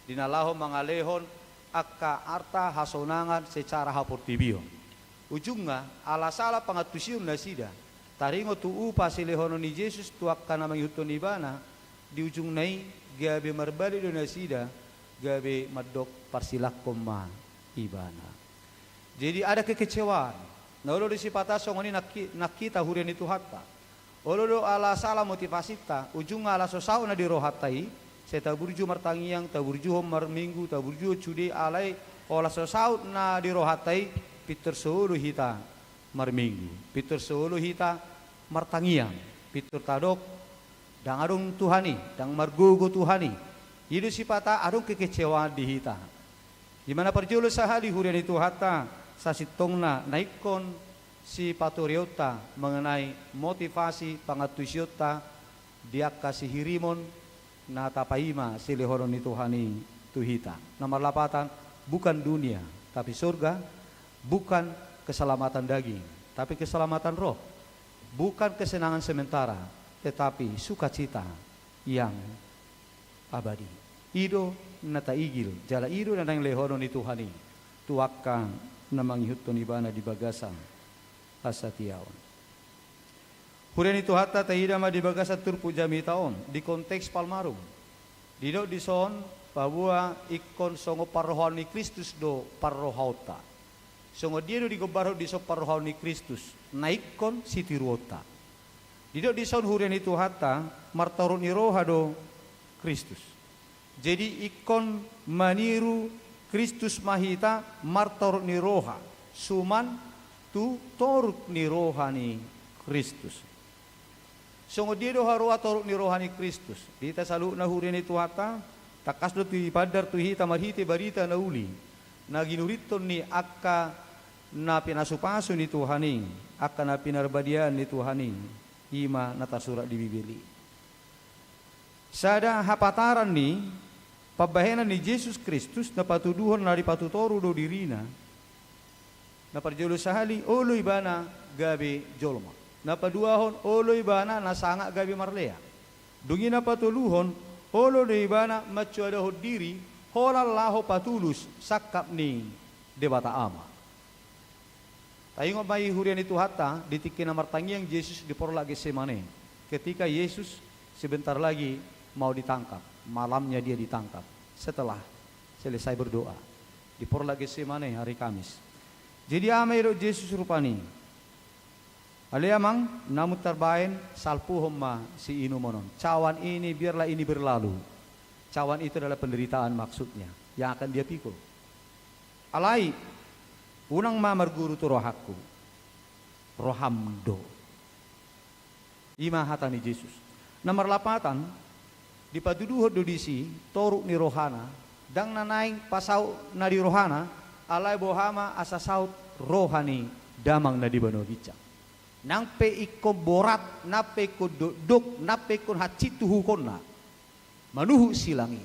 Dinalaho mangalehon akka arta hasonangan secara haportibion. Ujungnya alasala pangatusium nasida. Taringo tu upa silehono ni Yesus tuak kana mangyuton ibana di ujung nai gabe marbali do nasida gabe madok parsilak koma ibana. Jadi ada kekecewaan. Nah, olo di sipata songoni nakita hurian itu hatta. Olo do ala salah motivasi ta, ujung ala sosau na di rohatai, saya taburju martangiang, taburju homar minggu, taburju cude alai, ola sosau na di rohatai, Peter solo hita marminggu, Peter solo hita martangiang, Peter tadok, dang adung Tuhani, dang margugo Tuhani. Itu sipata adung kekecewaan di hita. Gimana perjulu sahali hurian itu hatta. Sa sitongna naikon si patoriota mengenai motivasi pangatusiota dia kasih hirimon na tapaima silehoron ni Tuhani tuhita. Nomor 8, bukan dunia tapi surga, bukan keselamatan daging tapi keselamatan roh, bukan kesenangan sementara tetapi sukacita yang abadi. Ido nata igil jala ido na nang lehoron ni Tuhani tuakan na manghihutton ibana di bagasang asatiaon. Huren itu hatta tahidama di bagasa turpu jami taon di konteks palmarum. Dido dison bahwa ikon songo parrohani Kristus do parrohauta. Songo dia do digobaro di so parrohani Kristus naikon sitiruota. Dido dison huren itu hatta martarun iroha do Kristus. Jadi ikon maniru Kristus mahita martarun iroha. Suman tu toruk ni rohani Kristus. Songo dia do harua toruk ni rohani Kristus. Dita salu na hurin itu hata takas do tu padar tu hita marhite barita na uli. Na ginuriton ni akka na pinasupaso ni Tuhani, akka na pinarbadian ni Tuhani. Ima natasurat di Bibeli. Sada hapataran ni pabahenan ni Yesus Kristus na patuduhon na patutoru do dirina. Na parjolo sahali oloy bana gabi jolma. Na paduahon oloy bana nasanga gabi marlea. Dungi na patuluhon oloy bana macuada diri holal laho patulus sakap ni debata ama. Tayo nga may hurian itu hata ditikin na martangiang Yesus di porla Getsemane. Ketika Yesus sebentar lagi mau ditangkap, malamnya dia ditangkap. Setelah selesai berdoa di porla Getsemane hari Kamis. Jadi amay do Yesus rupani. Aliamang namun terbain salpuhom ma si inumonon. Cawan ini biarlah ini berlalu. Cawan itu adalah penderitaan maksudnya yang akan dia pikul. Alai unang mamar guru tu rohaku. Rohamdo. Ima hatani Yesus. Nomor 8 di patuduho dodisi toruk ni rohana dang nanaing pasau na di rohana alai bohama asasaut rohani damang na di banogica. Nang pe iko borat na pe ko duk na pe kon hacitu hukonna manuhu silangi.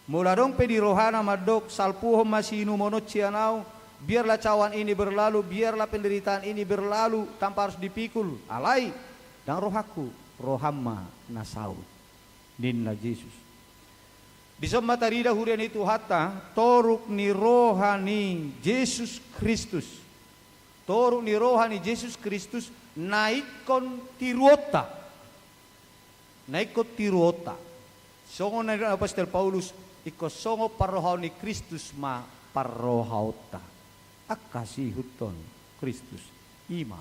Mula dong pe di rohana madok salpuho masinu mono cianau biarlah cawan ini berlalu, biarlah penderitaan ini berlalu tanpa harus dipikul. Alai dan rohaku rohamma nasaut ninna Yesus. Di mattarida hurian itu hatta toruk ni rohani Yesus Kristus. Toruk ni rohani Yesus Kristus naikon tiruota. Naikon tiruota. Songo na Apostel Paulus iko songo parrohani Kristus ma parrohauta. Akasi huton Kristus ima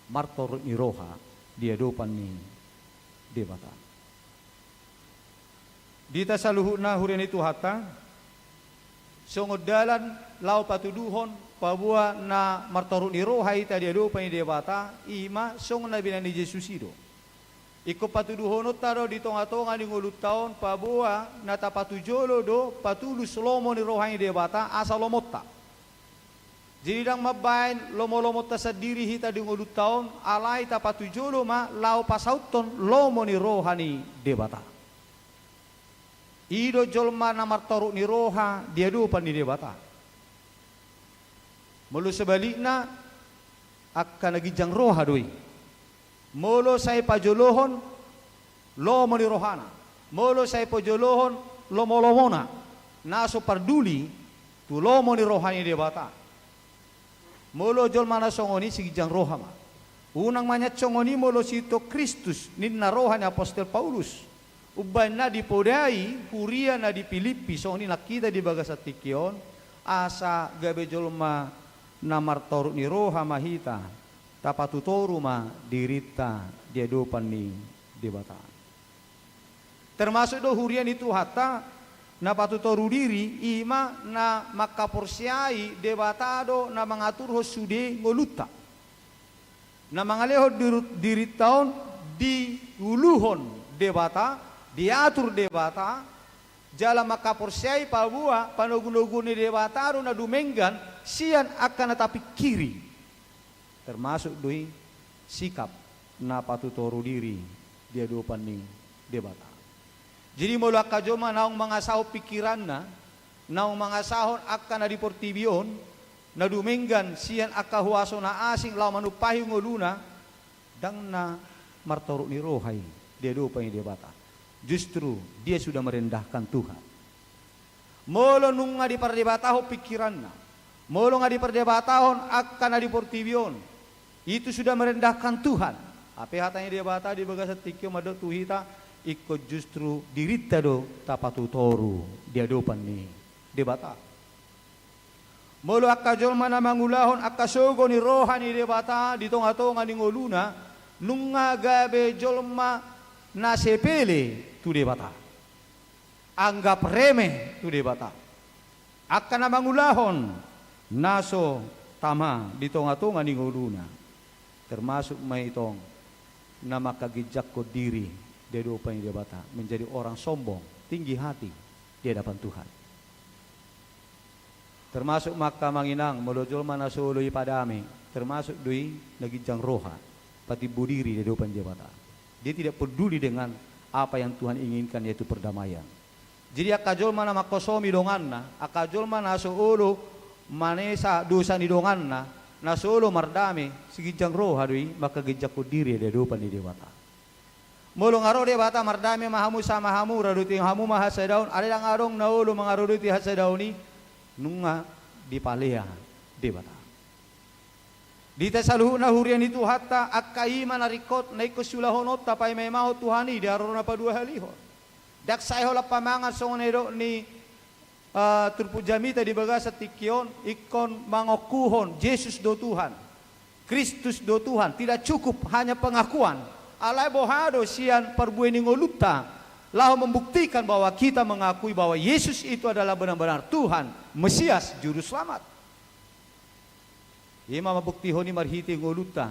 martor ni roha dia dopan ni debata. Dita saluhuna hurian itu hatta songo dalan lau patuduhon pabua na martor ni roha ita dia dopan ni debata ima songo na binan ni Yesus ido. Iko patuduhon taro di tonga-tonga ni ngulut taon pabua na tapatujolo do patulus lomo ni roha ni debata asalomota. Jadi dang mabain lomo-lomo sa diri hita di ngulut taon alai tapatujolo ma lau pasauton lomo ni rohani debata. Ido jolma na martoruk ni roha dia dupan ni debata. Mulu sebaliknya akan nagijang roha doi. Molo say pajolohon lomo ni rohana. Molo say pajolohon lomo-lomona. Naso parduli tu lomo ni rohani debata. Molo jol mana songoni sigijang rohama. Unang manyat songoni molo sito Kristus ninna rohani Apostel Paulus. Ubay na di podai huria na di Filipi songoni nakita di bagasatikion asa gabe jolma na martoruk ni roha mahita tapatutoru ma dirita dia dopan ni debata. Termasuk do hurian itu hatta na patutoru diri ima na makaporsiai debatado na mengatur hosude ngoluta na mangaleho diri taon di uluhon debata diatur debata jala makaporsiai pabua panogun-ogun ni debata na dumenggan sian akan tapi kiri termasuk doi sikap na patutoru diri dia dopan ni debata. Jadi mula kajoma naong mangasaho pikiranna, naong mangasahon akan na diportibion, na duminggan siyan akahuaso na asing law manupahi nguluna, dang na martoro ni rohay, dia dopa yang dia bata. Justru dia sudah merendahkan Tuhan. Molo nung nga di pardebataho pikiranna, molo nga di perdebatahon akan na diportibion, itu sudah merendahkan Tuhan. Apa hatanya dia bata di bagasa tikyo mado tuhita, ikut justru dirita do tapatu toru dia dopan ni debata. Molo akajol mana mangulahon akasogo ni rohani debata di tonga-tonga ni ngoluna nunga gabe jolma na sepele tu debata. Anggap remeh tu debata. Akan mangulahon naso tama di tonga-tonga ni ngoluna. Termasuk maitong na makagijak ko diri dia dopa yang dia bata, menjadi orang sombong, tinggi hati di hadapan Tuhan. Termasuk maka manginang melojol mana sului padame, termasuk dui nagijang roha, pati budiri dia dopa yang dia bata. Dia tidak peduli dengan apa yang Tuhan inginkan, yaitu perdamaian. Jadi akajol mana makosomi donganna, akajol mana solo manesa dosa ni donganna, na solo mardame sigijang roha dui maka gijak ko diri dia dopa ni dia bata. Mulung aro de bata mardami mahamu sama hamu raduti hamu mahasa daun ada yang arong naulu mangaruduti hasa dauni nunga di palea de bata. Dita saluhu na hurian itu hatta akaima narikot na ikusulahonot tapay may maho tuhani di aro na pa dua halihon. Dak sayho la pamangan songonero ni turpu jamita di bagasa tikyon ikon mangokuhon Yesus do Tuhan, Kristus do Tuhan. Tidak cukup hanya pengakuan. Alai bohado sian perbueni ngoluta lalu membuktikan bahwa kita mengakui bahwa Yesus itu adalah benar-benar Tuhan, Mesias, Juru Selamat. Ima mabukti honi marhiti ngoluta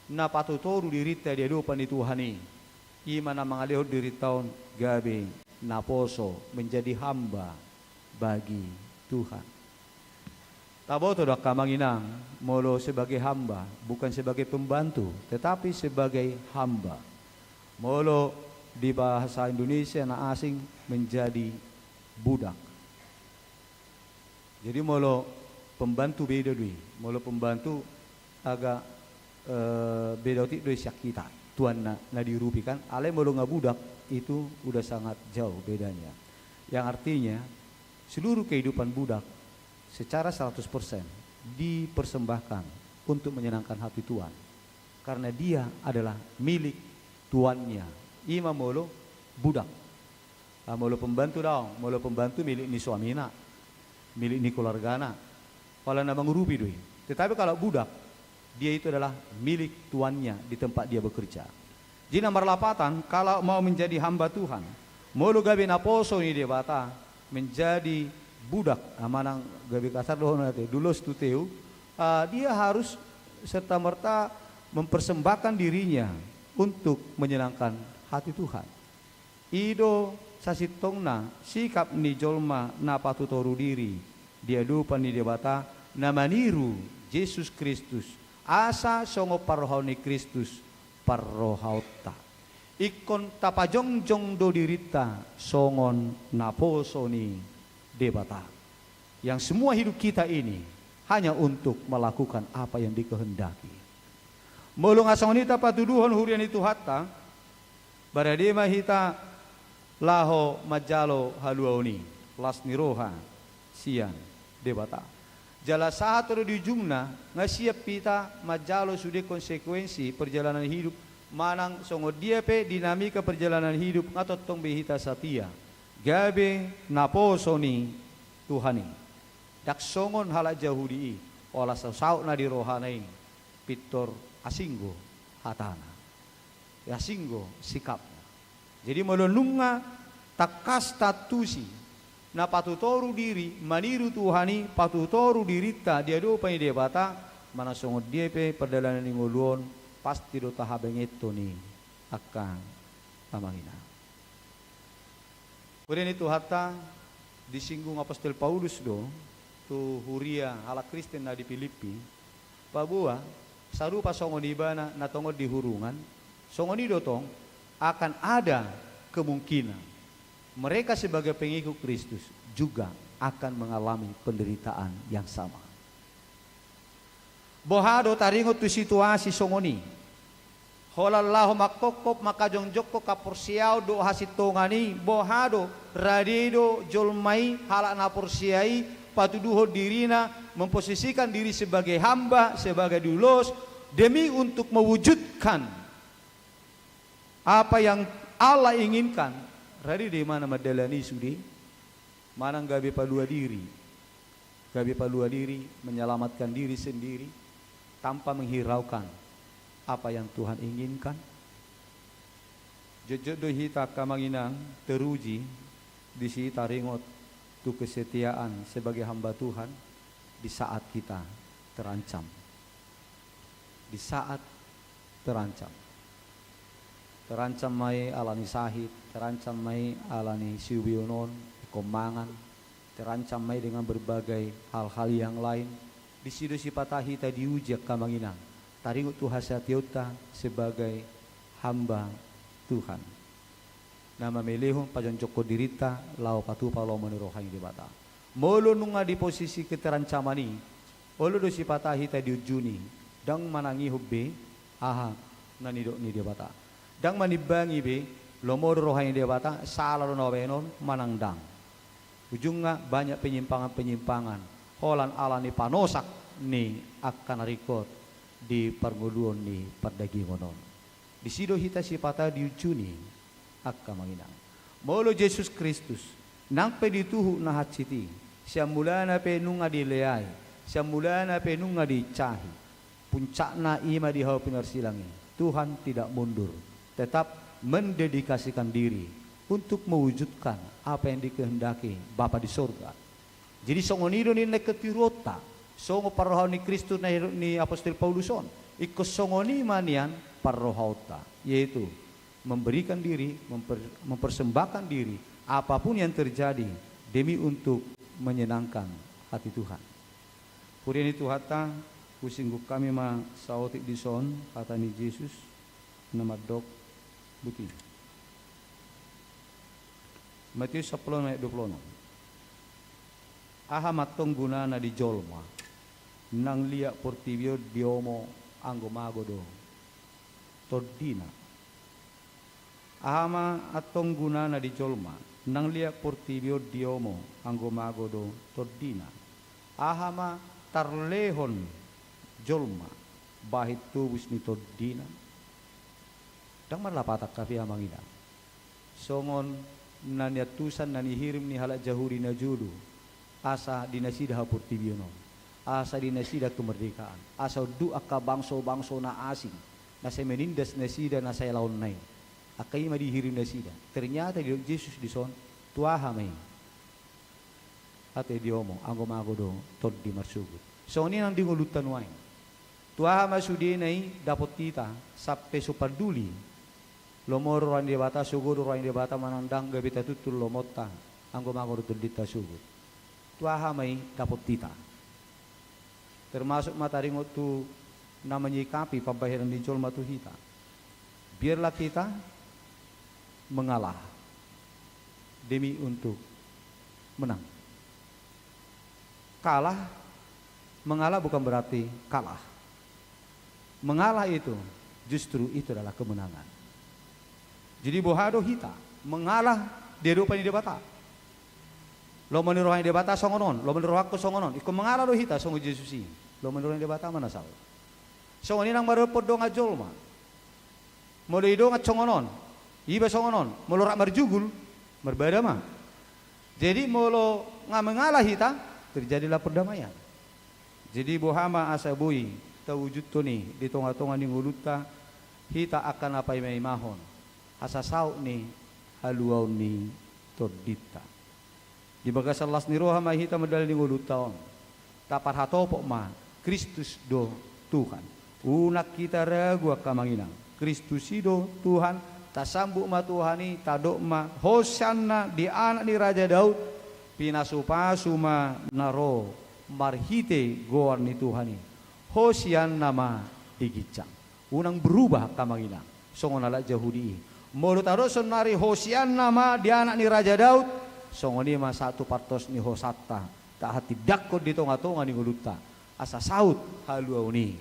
na patutoru dirita dia dopan di Tuhani. Ima na mangaleho diri tahun gabe na poso menjadi hamba bagi Tuhan. Taboto dak kamanginang molo sebagai hamba, bukan sebagai pembantu, tetapi sebagai hamba. Molo di bahasa Indonesia na asing menjadi budak. Jadi molo pembantu beda dui, molo pembantu agak beda ti dui syakita. Tuan na dirupikan, ale molo ngabudak itu udah sangat jauh bedanya. Yang artinya seluruh kehidupan budak secara 100% dipersembahkan untuk menyenangkan hati Tuhan. Karena dia adalah milik tuannya. Ima molo budak. Molo pembantu daw, molo pembantu milik ni suamina, milik ni keluargana. Kalau na mengurupi doi. Tetapi kalau budak, dia itu adalah milik tuannya di tempat dia bekerja. Jadi nomor 8, kalau mau menjadi hamba Tuhan, molo gabe na poso ni dia bata menjadi budak amanang gabi kasar doh nanti dulu stuteu dia harus serta merta mempersembahkan dirinya untuk menyenangkan hati Tuhan. Ido sasitongna sikap ni jolma na patutoru diri dia dupa ni debata na maniru Yesus Kristus asa songo parrohani Kristus parrohauta ikon tapajongjong do dirita songon naposo ni debata, yang semua hidup kita ini hanya untuk melakukan apa yang dikehendaki. Mulung asonita patuduhon hurian itu hatta baradema hita laho majalo haluauni las niroha sian debata. Jala satu di jumna ngasiap pita majalo sudah konsekuensi perjalanan hidup manang songo dia pe dinamika perjalanan hidup ngatotong behita satia. Gabe naposo ni Tuhani dak songon hala jahudi ola sasaut na di rohanai pitor asinggo hatana asinggo sikapna. Jadi melununga takas tatusi na patutoru diri maniru Tuhani patutoru dirita dia do pa dia bata mana songo dia pe perjalanan ni nguluon pasti do tahabengeto ni akan tamangina. Kemudian itu hatta disinggung apostol Paulus do tu huria ala Kristen na di Filipi pabua sarupa songoni bana na tongod di hurungan songoni dotong akan ada kemungkinan mereka sebagai pengikut Kristus juga akan mengalami penderitaan yang sama. Bohado taringot tu situasi songoni. Holallahu makokop makajongjoko kapursiau do hasitongani bohado radido jolmai halak napursiai patuduho dirina memposisikan diri sebagai hamba, sebagai dulos demi untuk mewujudkan apa yang Allah inginkan. Radi di mana madalani sudi, mana gabe palua diri, menyelamatkan diri sendiri tanpa menghiraukan apa yang Tuhan inginkan. Jojodo hita kamanginang teruji di sita ringot tu kesetiaan sebagai hamba Tuhan di saat kita terancam. Di saat terancam. Terancam mai alani sahid, terancam mai alani siubionon, komangan, terancam mai dengan berbagai hal-hal yang lain. Di sido sipatahi tadi ujak kamanginang. Taringut tu hasatiota sebagai hamba Tuhan. Nama melehon pajon joko dirita lau patu palo menurohai di bata. Molo nunga di posisi keterancamani. Olo do sipatahi tadi ujuni. Dang manangi hubbe aha nanido ni di bata. Dang manibangi be lomor rohai di bata salah novenon manangdang. Ujungnya banyak penyimpangan-penyimpangan. Holan ala ni panosak ni akan record di pargoduon ni pardagingonon. Di sido hita sipata diucuni akka manginang. Molo Yesus Kristus nang pedituhu na hatsiti. Siamulana pe nunga dileai. Siamulana pe nunga dicahi. Puncakna ima di hau pinarsilangi. Tuhan tidak mundur, tetap mendedikasikan diri untuk mewujudkan apa yang dikehendaki Bapa di surga. Jadi songonido ni neketirota, songo parrohani Kristus ni apostol Pauluson, ikut songoni manian parrohauta, yaitu memberikan diri, mempersembahkan diri, apapun yang terjadi demi untuk menyenangkan hati Tuhan. Purian itu hata kusinggu kami ma sautik dison kata ni Yesus nama dok buti. Matius 10 ayat 26. Aha matong guna na di jolma nang liak portibio diomo anggo magodo tordina. Ahama atong guna na di jolma nang liak portibio diomo anggo magodo tordina. Ahama tarlehon jolma bahit tubus ni tordina. Dang malapatak kafi amangina. Songon naniatusan nanihirim ni halak jahuri na julu. Asa dinasida hapurtibiono. Asa dinasida kemerdekaan. Asa doa ka bangso-bangso na asing. Na sa menindas nasida na sa laon nai. Akai ma dihirim nasida. Ternyata di Yesus di son tuaha mai. Ate diomo anggo magodo tod di marsugut. So ni nang dingulutan wain. Tuaha masudi nai dapat kita sappe supaduli. Lomor orang di bata sugur orang di bata manandang gabita tutul lomota anggo magodo tudita sugut. Tuaha may dapat tita. Termasuk mataringot tu na menyikapi pambahiran di jol matuhita. Biarlah kita mengalah demi untuk menang. Mengalah bukan berarti kalah. Mengalah itu justru itu adalah kemenangan. Jadi bohado hita mengalah di depan di bata. Lo menirohai debata songonon, lo menirohakku songonon. Iku mengarah lo hita songo Yesusi. Lo menirohai debata mana saw? Songoni nang marepot dong ajolma. Molo idong songonon, iba songonon. Molo rak marjugul, berbeda mah. Jadi molo mengalah hita terjadilah perdamaian. Jadi bohama asabui tawujud to ni di tonga-tonga ni nguluta hita akan apa yang mahon. Asa saw ni haluaw ni tordita. Di bagas alas ni roha mahita medali ngulu taon. Tapar hatopok ma Kristus do Tuhan. Unak kita ragu akamanginang. Kristus do Tuhan. Tasambuk ma Tuhani tadok ma Hosanna di anak ni Raja Daud. Pinasupasu ma naro marhite goar ni Tuhani. Hosian nama digicang. Unang berubah akamanginang. Songon ala Yahudi. Mulut adoson nari Hosianna ma di anak ni Raja Daud. Songoni ma satu partos ni Hosatta. Tak hati dakot di tonga-tonga ni nguluta. Asa saut haluauni.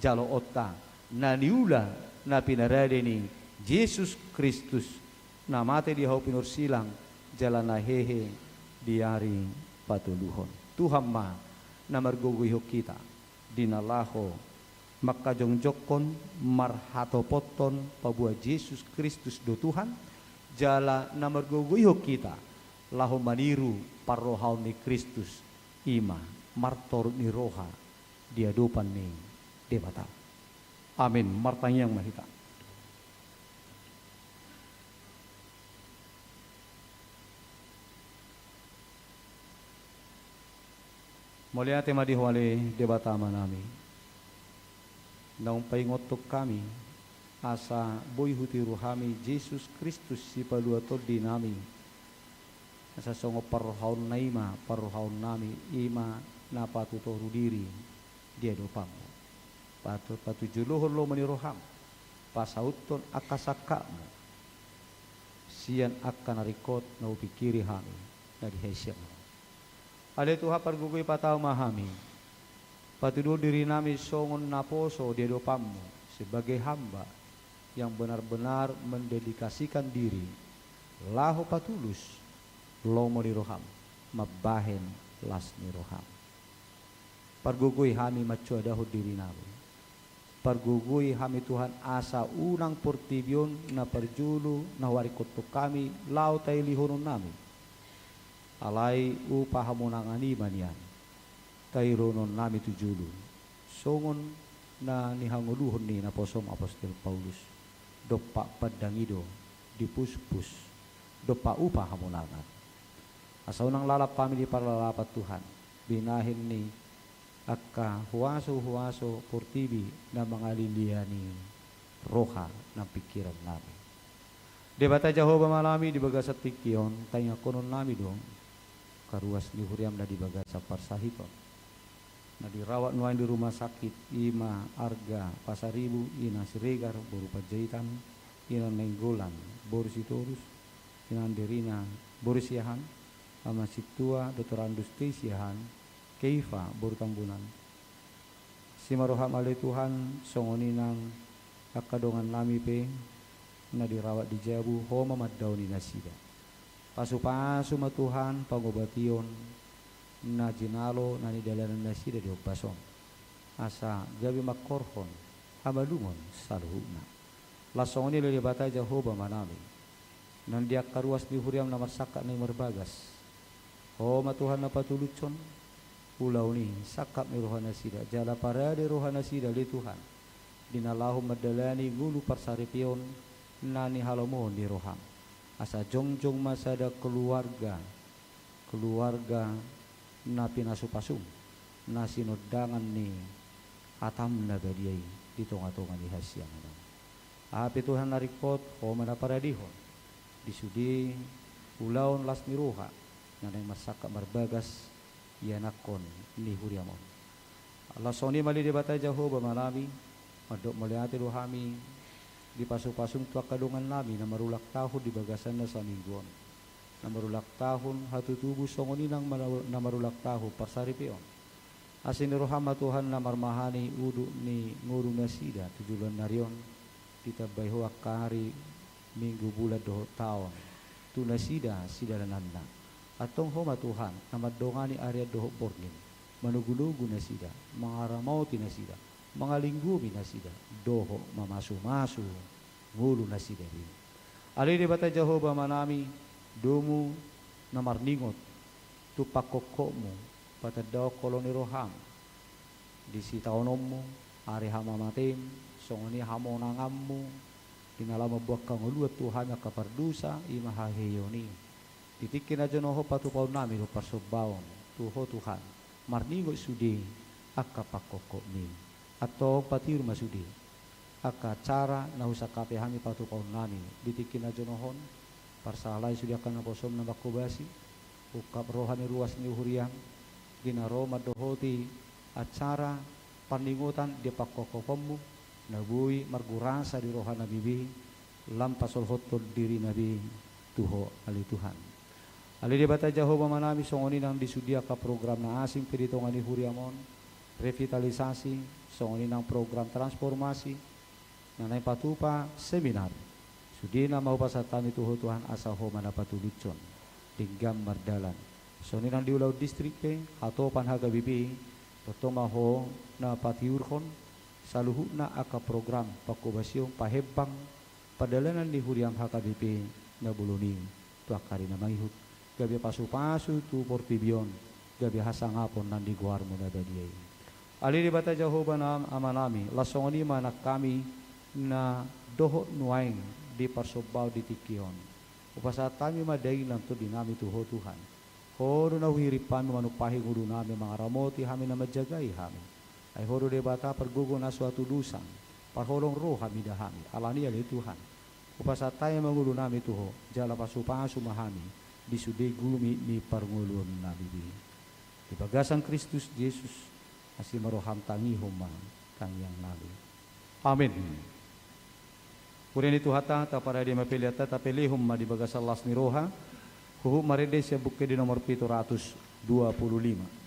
Jalo otta. Naniula na pinarade ni Yesus Kristus. Namate di hau pinur silang. Jalan na hehe diari patuluhon. Tuhan ma namarguguyo kita. Dinalaho makajongjokon marhatopoton pabua Yesus Kristus do Tuhan jala namarguguyo kita laho maniru parrohau ni Kristus ima martor ni roha diadupan ni debata. Amin. Martanyang mahita. Mulia tema dihwale debata manami. Naung paingotok kami asa boy huti ruhami Yesus Kristus si paluato dinami. Asa songo parhaun naima parhaun nami ima na patutoru diri dia dopamu. Patu juluhon lo maniroham. Pasauton akasakamu. Sian akan narikot na upikiri hami na dihesyamu. Ale Tuhan pargugui patau mahami. Patudur diri nami songon naposo dia dopamu sebagai hamba yang benar-benar mendedikasikan diri lahu patulus lomo di roham mabahen las ni roham. Pargugui hami macuadahu diri nami. Pargugui hami Tuhan asa unang portibion na parjulu na warikoto kami lau tay lihunun nami. Alai upahamunang animan yan. Tayronon nami tujulu. Songon na nihanguluhon ni naposom Apostol Paulus. Dopa padangido dipuspus. Dopa upahamunangan. Asa unang lalap kami di paralapat Tuhan. Binahin ni akka huwaso portibi na mga liliani roha ng pikiran namin. Debata Jehovah malami di bagasat pikion. Tanya konon nami dong. Karuas ni huriam na dibaga sa parsahiton na dirawat nuain di rumah sakit ima arga pasaribu ina siregar boru pajahitan ina nenggolan boru sitorus ina derina boru siahan ama situa Dr. Andus siahan keifa boru tambunan simaroham ale Tuhan songoninang akadongan nami pe na dirawat di jabu homa maddauni nasida. Pasu-pasu ma Tuhan pangobation na jinalo na nidalanan na sida di obason. Asa gabi makorhon hamalungon saluhuna. Lasong ni lilibata Jehovah manami. Nandiak karuas di huriam na masaka na marbagas. O matuhan na patulutson. Ulaw ni sakap ni rohana sida. Jala parade rohana sida li Tuhan. Dinalahom madalani gulu parsaripion na ni halomon di roham. Asa jongjong masada keluarga na pinasupasum na sinodangan ni atam na gadiay di tonga-tonga ni hasyang api Tuhan narikot o manaparadihon disudi ulaon las ni roha na masaka marbagas yanakon ni huriamon Allah soni mali debata Jehovah malami madok maliati rohami di pasu-pasung tuak kadungan nami na marulak tahun di bagasan na sa mingguan na marulak tahun hatutubu songoninang na marulak tahun parsaripion asin rohama Tuhan na marmahani udu ni nguru nasida tujulan narion kita bayho akari minggu bulan doho taon tu nasida sidalananda atong homa Tuhan na madongani area doho bornin manugulugu nasida mangaramauti nasida mga linggumi nasida doho mamasu-masu ngulu nasida rin. Ali di bata Jehovah manami domu na marningot tu pakoko mo patadaw koloni roham di sitaonom mo ari hamamatim songoni hamonangam mo dinalama buak kang uluat Tuhan na kapardusa imahaheyoni titikin na dyan ho patupaw namin ho parsobaon tuho Tuhan marningot sudi akapakoko mi atau patir masudi aka cara na usakape hami patupaw nami ditikin na jonohon parsalay sudi akan naposom na bakubasi ukap rohani ruas ni huriang ginaro madohoti acara paningutan di pakokopomu nabui margurasa di rohana bibi lampasol hotol diri nabi tuho ali Tuhan. Ali debata Jehovah manami songoni nang disudia ka program na asing peritongan ni Huriamon, revitalisasi, songoni nang program transformasi, nanay patupa seminar. Sudi na mau pasatami tuho Tuhan asa ho manapatulitson, dinggam mardalan. Songoni nang diulaw distrik pe, ato panhaga bibi, totoma ho na patiurkon, saluhu na aka program pakubasyong pahebang padalanan ni Huriam HKBP na buluning tuakari na mahihut gabi pasu-pasu tu portibion gabi hasangapon nandi guar mo na dadiyay ali di bata Jehovah na amanami lasongoni manak kami na doho nuaing di parsobaw di tikion upasatami madaing lang to dinami tuho Tuhan horo na uhiripan manupahi guru nami mga ramoti kami na madjagay kami ay horo de bata pergugo na suatu dusang parholong roh kami dahami alani ali Tuhan upasatay mangulo nami tuho jala pasupasu mahami di sude gumi ni parngulun nabi di bagasan Kristus Yesus asli maroham tangi huma kang yang nabi amin kuren itu hata ta para dia mapiliata ta pelihum ma di bagasan las ni roha huhu marede sia bukke di nomor 725.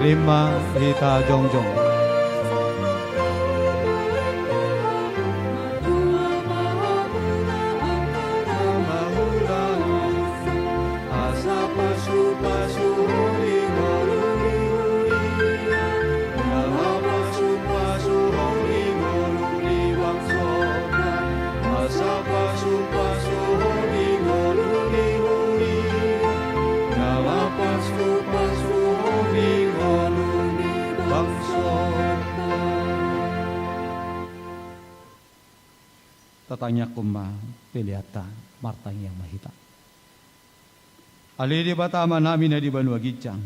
Rima Hita Jongjong. Tatanya kuma piliata martang yang mahita. Ali di batama namin na di banua gicang.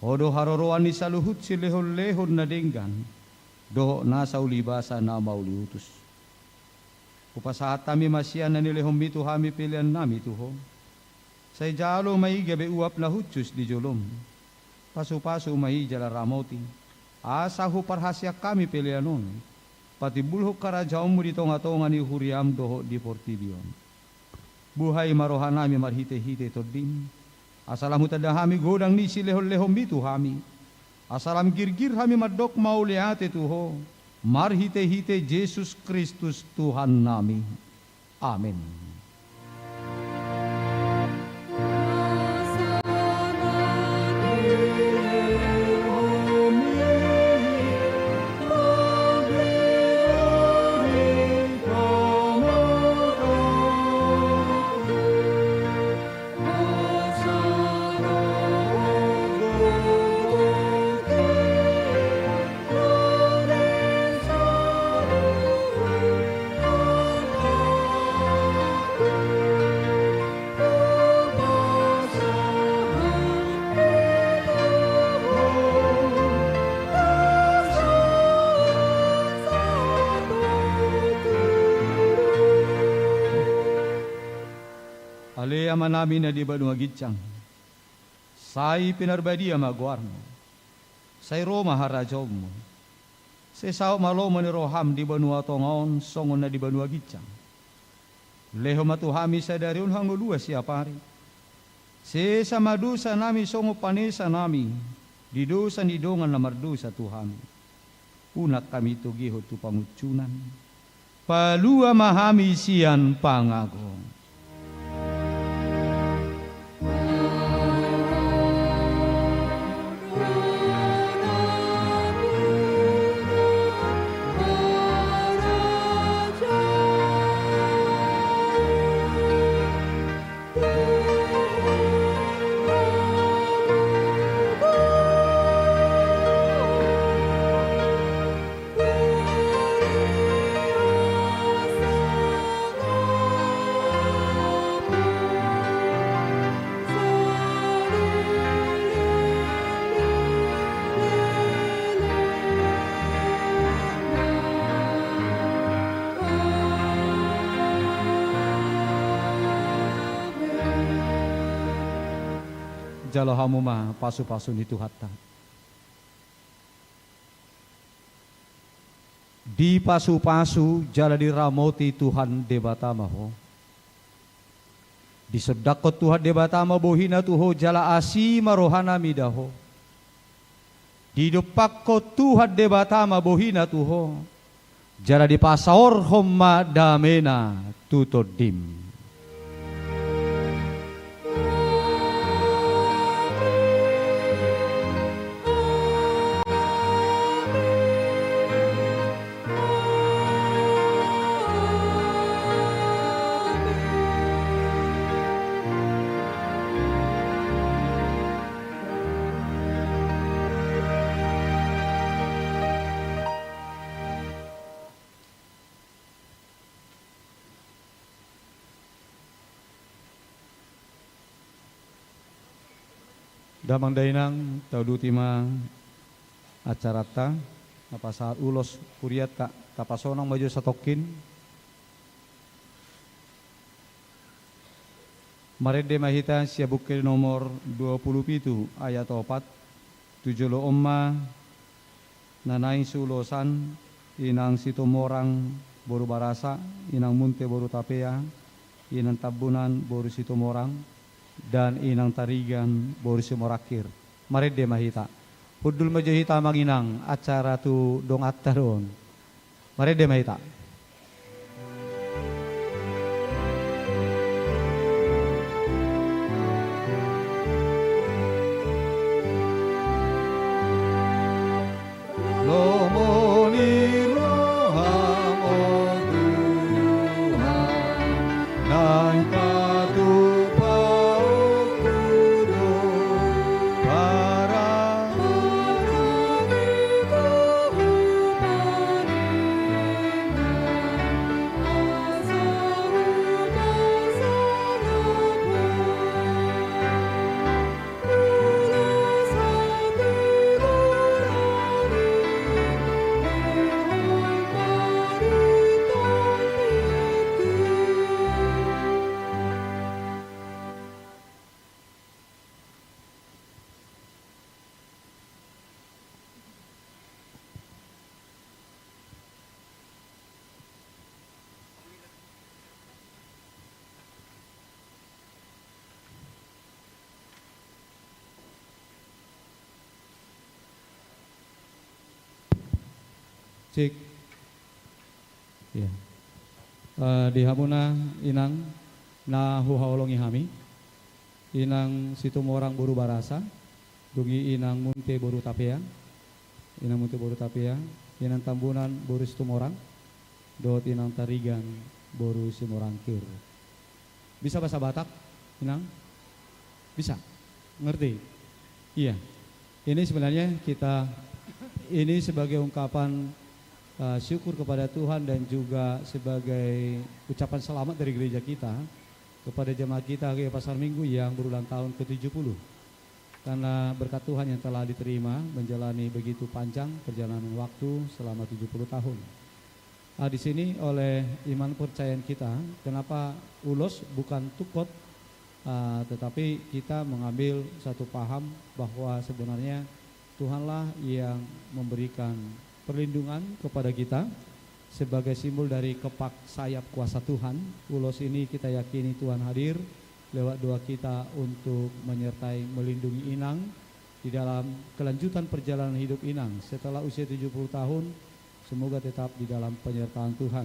Odo haroroan ni saluhut si lehon-lehon na denggan. Doho nasa ulibasa na mauliutus. Upasahat kami masyan na nilehom mito hami pilihan nami tuho. Say jalo may gabi uap na hutsus di jolom. Pasu-pasu may jala ramoti. Asa huparhasya kami pilihanon. Pati bulhok karajaom mo di tonga-tonga ni Huriam doho di Portibion. Buhay marohan nami marhite-hite todim. Asalam hutadahami godang ni si lehon-lehom itu hami. Asalam girgir hami madok mauliate tuho. Marhite-hite Yesus Kristus Tuhan nami. Amin. Ale ama namin na di ba gitsang. Say pinarbadia magwarmo. Say Roma harajom mo. Say sao malomo ni Roham di banua tongaon songon na di banua gitsang. Leho matuhami sa dariun hangulua siya pari. Se sa madusa nami songo panesa nami. Di dosa ni dongan na mardusa tuhami. Unak kami tugiho tu pangucunan. Palua mahami siyan pangagong. jalo hamu mah pasu-pasu ni Tuhatta. Di pasu-pasu jala diramoti Tuhan debata maho. Di sedakot Tuhan debata ma bohina tuho jala asi marohana midaho. Di depakko Tuhan debata ma bohina tuho jala di pasaor homma damena tutodim. Damang dainang taudu tima acarata apa saat ulos kuriat kak tapasonang maju satokin marede mahita siabukil nomor 27 ayat 4 tujulo omma nanai sulosan inang situmorang boru barasa inang munte boru tapea inang tabunan boru situmorang dan inang tarigan boris morakir marede mahita hudul majahita manginang acara tu dong attaron marede mahita cek ya di hamuna inang na huhaolongi hami inang situmorang boru barasa dugi inang munte boru tapea inang tambunan boru situmorang dot inang tarigan boru simorangkir. Bisa bahasa Batak inang? Bisa? Ngerti? Iya. Ini sebenarnya ini sebagai ungkapan syukur kepada Tuhan dan juga sebagai ucapan selamat dari gereja kita kepada jemaat kita ke Pasar Minggu yang berulang tahun ke-70 karena berkat Tuhan yang telah diterima menjalani begitu panjang perjalanan waktu selama 70 tahun. Di sini oleh iman percayaan kita, kenapa ulos bukan tukot, tetapi kita mengambil satu paham bahwa sebenarnya Tuhanlah yang memberikan perlindungan kepada kita sebagai simbol dari kepak sayap kuasa Tuhan. Ulos ini kita yakini Tuhan hadir lewat doa kita untuk menyertai melindungi inang di dalam kelanjutan perjalanan hidup inang setelah usia 70 tahun. Semoga tetap di dalam penyertaan Tuhan.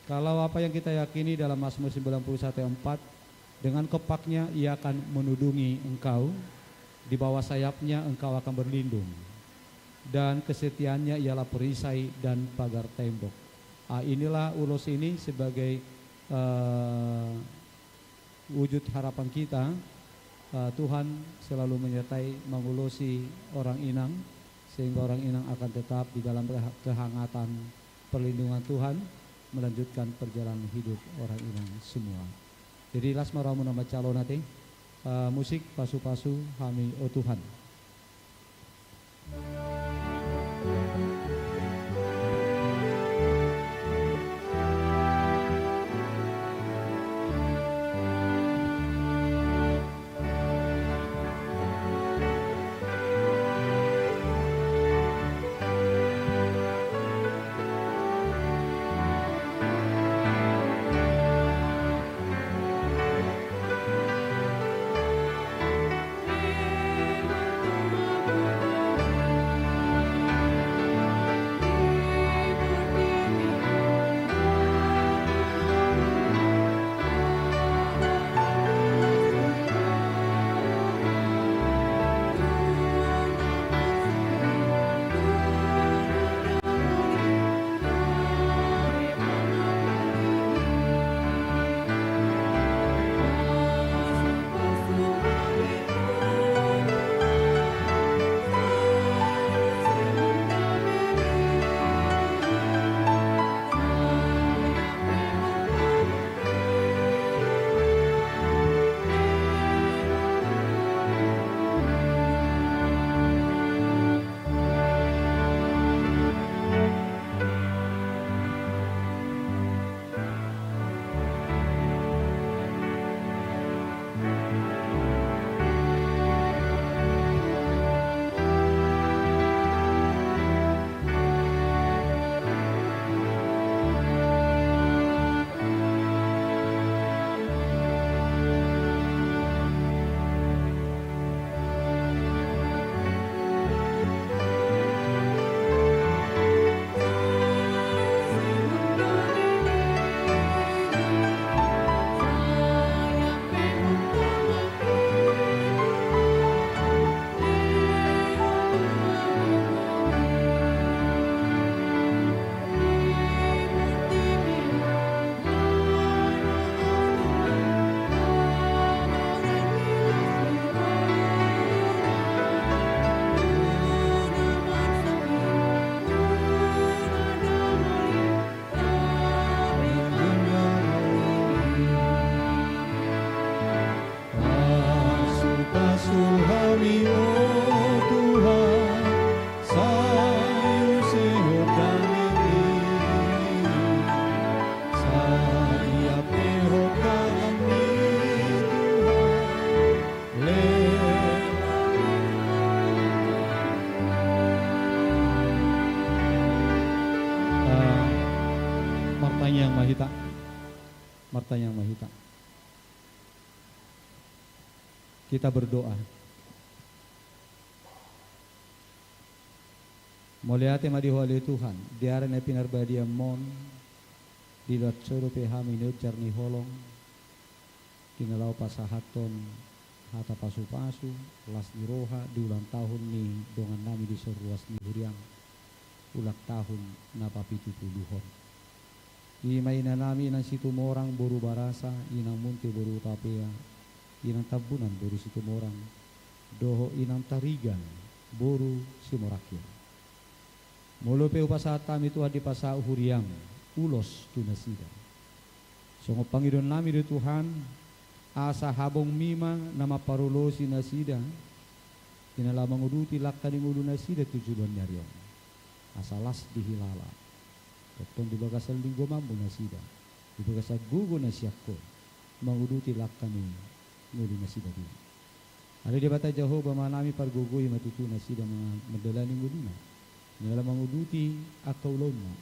Kalau apa yang kita yakini dalam Mazmur 91:4, dengan kepaknya ia akan menudungi engkau, di bawah sayapnya engkau akan berlindung, dan kesetiaannya ialah perisai dan pagar tembok. Inilah ulos ini sebagai wujud harapan kita. Tuhan selalu menyertai mengulosi orang inang, sehingga orang inang akan tetap di dalam kehangatan perlindungan Tuhan melanjutkan perjalanan hidup orang inang semua. Jadi lasma ramu nama calon nanti musik pasu-pasu kami oh Tuhan. Bapa yang mahita. Kita berdoa. Moliate madihole Tuhan, diaran na pinarbadia mon, dilat soro pe hami nejar ni holong, kinalaw pasahaton hata pasu-pasu, las ni roha di ulang tahun ni dongan nami di sorruas ni huriang, ulak tahun na papitu puluhon. Imaina nami nang situ morang boru barasa, inang munti boru tapea, inang tabunan boru situ morang, doho inang tarigan boru simorakir. Molo pe upasata mi Tuhan di pasa huriang ulos tunasida. Songo Panginoon namin di Tuhan asa habong mima na maparulosi nasida kinalamang uduti lakani ulo nasida tujuan nyarion. Asalas dihilala. Katong di bagasal linggo mambo nasida. Di bagasal gugo na siyako manguduti lakani ulo nasida di. Ali di bata Jehovah manami pargugoy matutu nasida mga madalani ulina. Nila manguduti akaw lona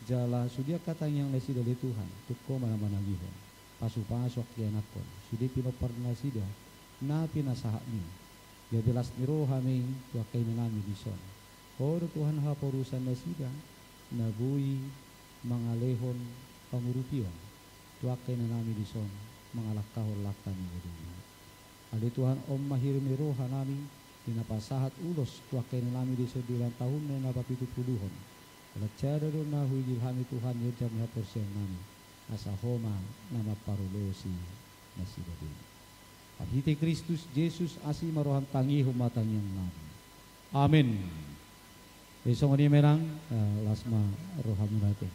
jala sudia katang yang nasida li Tuhan tukko manamanagihon pasu-pasok yan akon sudi pinoparna sida na pinasaha ni gabelas ni roha may tuakay na namin dison oro Tuhan haporusan nasida nabui mangalehon pangurupion tuakay na namin dison mga lakahon-laktan ni dunia ali Tuhan mahir ni roha namin pinapasahat ulos tuakay na namin di sa dulang tahun na napapitupuluhon. Alat cara doon na huigil kami Tuhan yun dyan na porsyon namin asa homa na maparulosi na sila din. Abhiti Kristus Jesus asi marohang tangi humatang yang namin. Amen. Besok ini merang lasma rohamu natin.